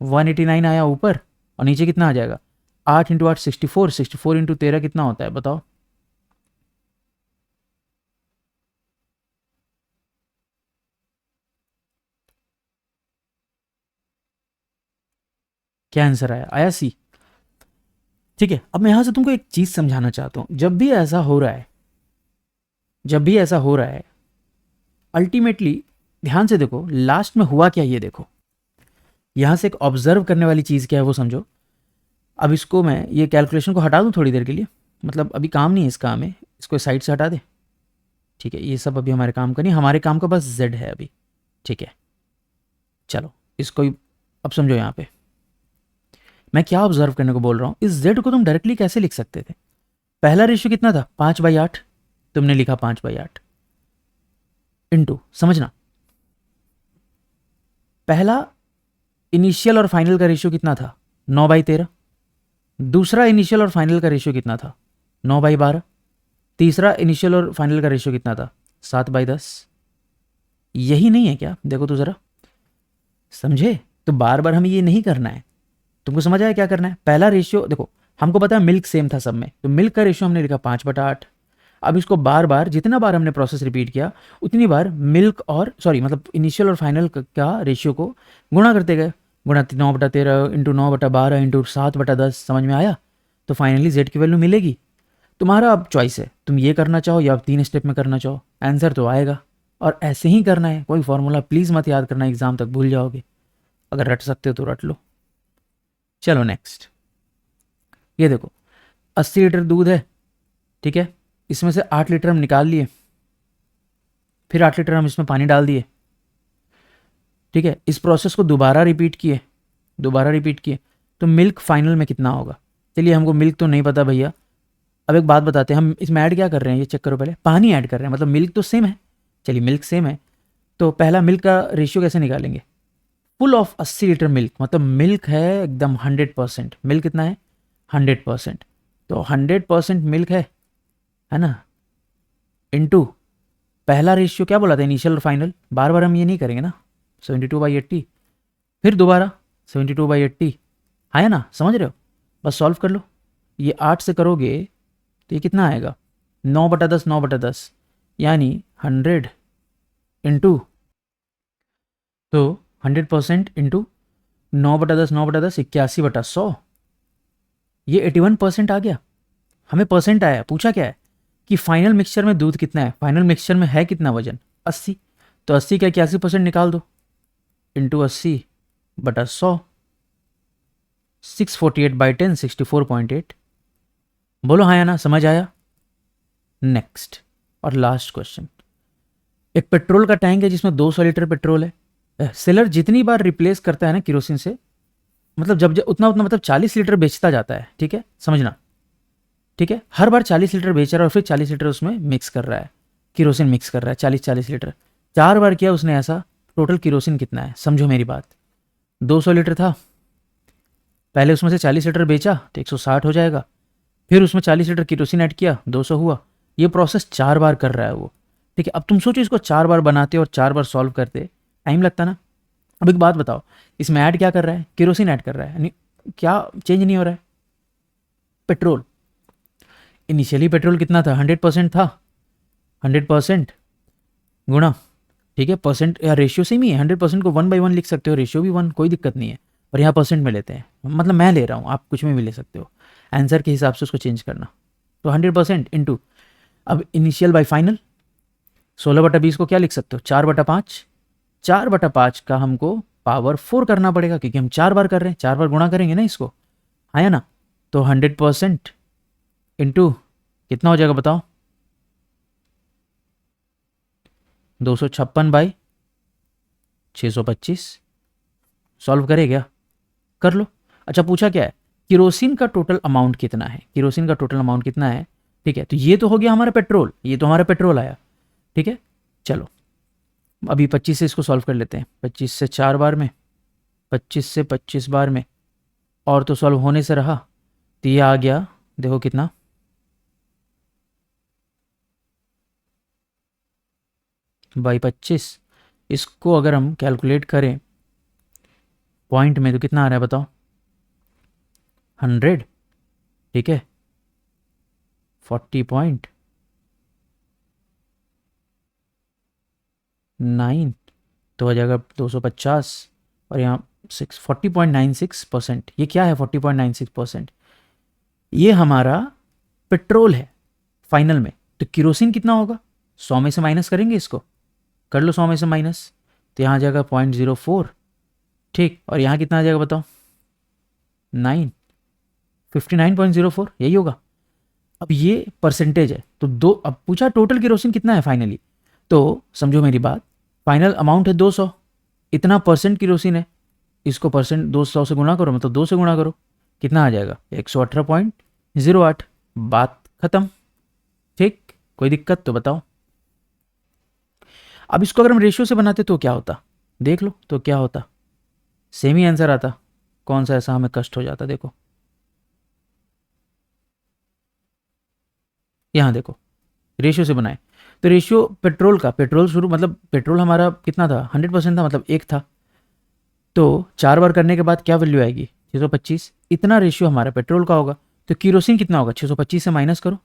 189 आया ऊपर, और नीचे कितना आ जाएगा 8 × 8 64, 64 × 13 कितना होता है बताओ। क्या आंसर आया, आया सी। ठीक है, अब मैं यहां से तुमको एक चीज समझाना चाहता हूं, जब भी ऐसा हो रहा है, जब भी ऐसा हो रहा है, अल्टीमेटली ध्यान से देखो लास्ट में हुआ क्या, ये देखो यहां से एक ऑब्जर्व करने वाली चीज क्या है वो समझो। अब इसको मैं ये कैलकुलेशन को हटा दूं थोड़ी देर के लिए, मतलब अभी काम नहीं है इस काम में, इसको साइड से हटा दे, ठीक है, ये सब अभी हमारे काम का नहीं, हमारे काम का बस z है अभी, ठीक है। चलो इसको अब समझो, यहाँ पे मैं क्या ऑब्जर्व करने को बोल रहा हूँ, इस z को तुम डायरेक्टली कैसे लिख सकते थे। पहला रेशियो कितना था 5/8, तुमने लिखा 5/8 इंटू, समझना पहला इनिशियल और फाइनल का रेशियो कितना था 9/13, दूसरा इनिशियल और फाइनल का रेशियो कितना था 9/12, तीसरा इनिशियल और फाइनल का रेशियो कितना था 7/10। यही नहीं है क्या, देखो तो जरा, समझे, तो बार बार हमें ये नहीं करना है, तुमको समझ आया क्या करना है। पहला रेशियो देखो, हमको पता है मिल्क सेम था सब में, तो मिल्क का रेशियो हमने लिखा 5/8। अब इसको बार बार जितना बार हमने प्रोसेस रिपीट किया उतनी बार मिल्क और सॉरी मतलब इनिशियल और फाइनल का रेशियो को गुणा करते गए, गुणा 9/13 इंटू 9/12 इंटू 7/10, समझ में आया। तो फाइनली जेड की वैल्यू मिलेगी। तुम्हारा अब चॉइस है, तुम ये करना चाहो या 3 स्टेप में करना चाहो, आंसर तो आएगा। और ऐसे ही करना है, कोई फॉर्मूला प्लीज़ मत याद करना, एग्जाम तक भूल जाओगे, अगर रट सकते हो तो रट लो। चलो नेक्स्ट, ये देखो 80 लीटर दूध है, ठीक है, इसमें से 8 लीटर हम निकाल लिए, फिर 8 लीटर हम इसमें पानी डाल दिए, ठीक है, इस प्रोसेस को दोबारा रिपीट किए, तो मिल्क फाइनल में कितना होगा। चलिए हमको मिल्क तो नहीं पता भैया, अब एक बात बताते हैं, हम इसमें ऐड क्या कर रहे हैं ये चेक करो पहले, पानी ऐड कर रहे हैं, मतलब मिल्क तो सेम है, चलिए मिल्क सेम है, तो पहला मिल्क का रेशियो कैसे निकालेंगे फुल ऑफ 80 लीटर मिल्क, मतलब मिल्क है एकदम 100%। मिल्क कितना है? 100%। तो 100% मिल्क है ना, इनटू पहला रेशियो क्या बोला था, इनिशियल और फाइनल। बार बार हम ये नहीं करेंगे ना, 72/80, फिर दोबारा 72/80, है ना, समझ रहे हो? बस सॉल्व कर लो। ये 8 से करोगे तो ये कितना आएगा, 9/10, 9/10, यानी 100 इंटू, तो 100% इंटू 9/10, 9/10, 81/100, ये 81% आ गया। हमें परसेंट आया, पूछा क्या है कि फाइनल मिक्सचर में दूध कितना है, फाइनल मिक्सचर में है कितना वजन, 80। तो 80 का 81% निकाल दो, इंटू 80/100, 648/10, 64.8। बोलो हाँ या ना, समझ आया? नेक्स्ट और लास्ट क्वेश्चन। एक पेट्रोल का टैंक है जिसमें 200 लीटर पेट्रोल है। सेलर जितनी बार रिप्लेस करता है ना केरोसिन से, मतलब जब उतना उतना, मतलब 40 लीटर बेचता जाता है, ठीक है, समझना, ठीक है, हर बार 40 लीटर बेच रहा है और फिर 40 लीटर उसमें मिक्स कर रहा है, केरोसिन मिक्स कर रहा है, 40-40 लीटर, 4 बार किया उसने ऐसा। टोटल केरोसिन कितना है, समझो मेरी बात। 200 लीटर था, पहले उसमें से 40 लीटर बेचा तो 160 हो जाएगा, फिर उसमें 40 लीटर केरोसिन ऐड किया, 200 हुआ। ये प्रोसेस 4 बार कर रहा है वो, ठीक है। अब तुम सोचो इसको 4 बार बनाते और 4 बार सॉल्व करते, टाइम लगता ना। अब एक बात बताओ, इसमें ऐड क्या कर रहा है, केरोसिन ऐड कर रहा है, यानी क्या चेंज नहीं हो रहा है, पेट्रोल। इनिशियली पेट्रोल कितना था, 100% था, 100% गुणा, ठीक है, परसेंट या रेशियो सेम ही है, 100% को 1/1 लिख सकते हो, रेशियो भी 1, कोई दिक्कत नहीं है, पर यहाँ परसेंट में लेते हैं, मतलब मैं ले रहा हूँ, आप कुछ में भी ले सकते हो, आंसर के हिसाब से उसको चेंज करना। तो 100% इंटू, अब इनिशियल बाई फाइनल, 16/20 को क्या लिख सकते हो, 4/5, 4/5 का हमको पावर 4 करना पड़ेगा, क्योंकि हम 4 बार कर रहे हैं, 4 बार गुणा करेंगे ना इसको, आया ना। तो 100% इंटू कितना हो जाएगा बताओ, 256/625। सॉल्व करे क्या, कर लो। अच्छा पूछा क्या है, केरोसिन का टोटल अमाउंट कितना है, केरोसिन का टोटल अमाउंट कितना है, ठीक है। तो ये तो हो गया हमारा पेट्रोल, ये तो हमारा पेट्रोल आया, ठीक है। चलो अभी 25 से इसको सॉल्व कर लेते हैं, 25 से 4 बार में, 25 से 25 बार में, और तो सॉल्व होने से रहा, तो ये आ गया, देखो कितना, बाई 25। इसको अगर हम कैलकुलेट करें पॉइंट में तो कितना आ रहा है बताओ, 100, ठीक है, 40.9, तो हो जाएगा 250, और यहाँ 40.96%। ये क्या है 40.96%, ये हमारा पेट्रोल है फाइनल में। तो केरोसिन कितना होगा, 100 में से माइनस करेंगे इसको, कर लो 100 में से माइनस, तो यहाँ आ जाएगा 0.04, ठीक, और यहाँ कितना आ जाएगा बताओ, 9, 59.04, यही होगा। अब ये परसेंटेज है, तो दो, अब पूछा टोटल केरोसिन कितना है फाइनली, तो समझो मेरी बात, फाइनल अमाउंट है 200, इतना परसेंट केरोसिन है, इसको परसेंट 200 से गुणा करो, मतलब 2 से गुणा करो, कितना आ जाएगा, 118.08। बात खत्म, ठीक, कोई दिक्कत तो बताओ। अब इसको अगर हम रेशियो से बनाते तो क्या होता, देख लो तो क्या होता, सेम ही आंसर आता, कौन सा ऐसा हमें कष्ट हो जाता, देखो यहां देखो, रेशियो से बनाए तो रेशियो पेट्रोल का, पेट्रोल शुरू, मतलब पेट्रोल हमारा कितना था, 100% था, मतलब एक था, तो 4 बार करने के बाद क्या वैल्यू आएगी, 625, इतना रेशियो हमारा पेट्रोल का होगा। तो केरोसिन कितना होगा, 625 से माइनस करो,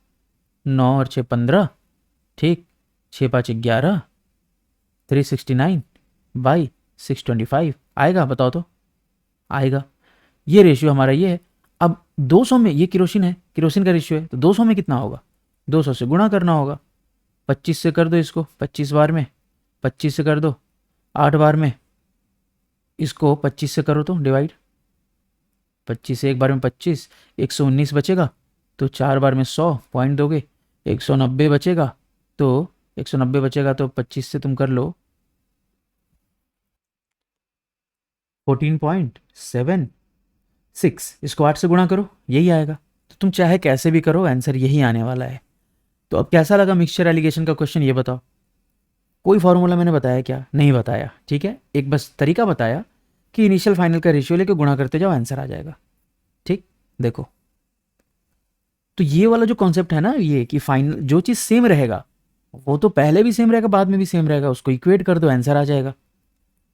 9 और 6 15, ठीक, 6 5 11, 369/625 आएगा, बताओ तो, आएगा। ये रेशियो हमारा ये है। अब 200 में, ये केरोसिन है, केरोसिन का रेशियो है, तो 200 में कितना होगा, 200 से गुणा करना होगा, 25 से कर दो इसको, 25 बार में, 25 से कर दो 8 बार में, इसको 25 से करो तो डिवाइड, 25 से एक बार में 25, 119 बचेगा, तो 4 बार में 100 पॉइंट दोगे, 190 बचेगा, तो 190 बचेगा, तो 25 से तुम कर लो 14.76, इसको 8 से गुणा करो, यही आएगा। तो तुम चाहे कैसे भी करो, आंसर यही आने वाला है। तो अब कैसा लगा मिक्सचर एलिगेशन का क्वेश्चन, ये बताओ। कोई फॉर्मूला मैंने बताया क्या, नहीं बताया, ठीक है, एक बस तरीका बताया कि इनिशियल फाइनल का रेशियो लेके गुणा करते जाओ, आंसर आ जाएगा। ठीक, देखो तो ये वाला जो कॉन्सेप्ट है ना, ये कि फाइनल जो चीज़ सेम रहेगा वो तो पहले भी सेम रहेगा, बाद में भी सेम रहेगा, उसको इक्वेट कर दो, आंसर आ जाएगा।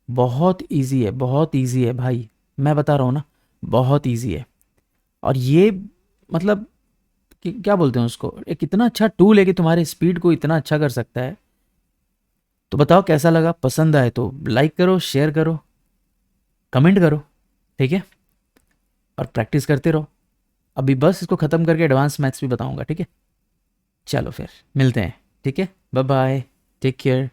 बहुत इजी है, बहुत इजी है भाई, मैं बता रहा हूँ ना, बहुत इजी है। और ये मतलब क्या बोलते हैं उसको, एक इतना अच्छा टूल है कि तुम्हारे स्पीड को इतना अच्छा कर सकता है। तो बताओ कैसा लगा, पसंद आए तो लाइक करो, शेयर करो, कमेंट करो, ठीक है, और प्रैक्टिस करते रहो। अभी बस इसको ख़त्म करके एडवांस मैथ्स भी बताऊंगा, ठीक है। चलो फिर मिलते हैं, ठीक है, बाय बाय, टेक केयर।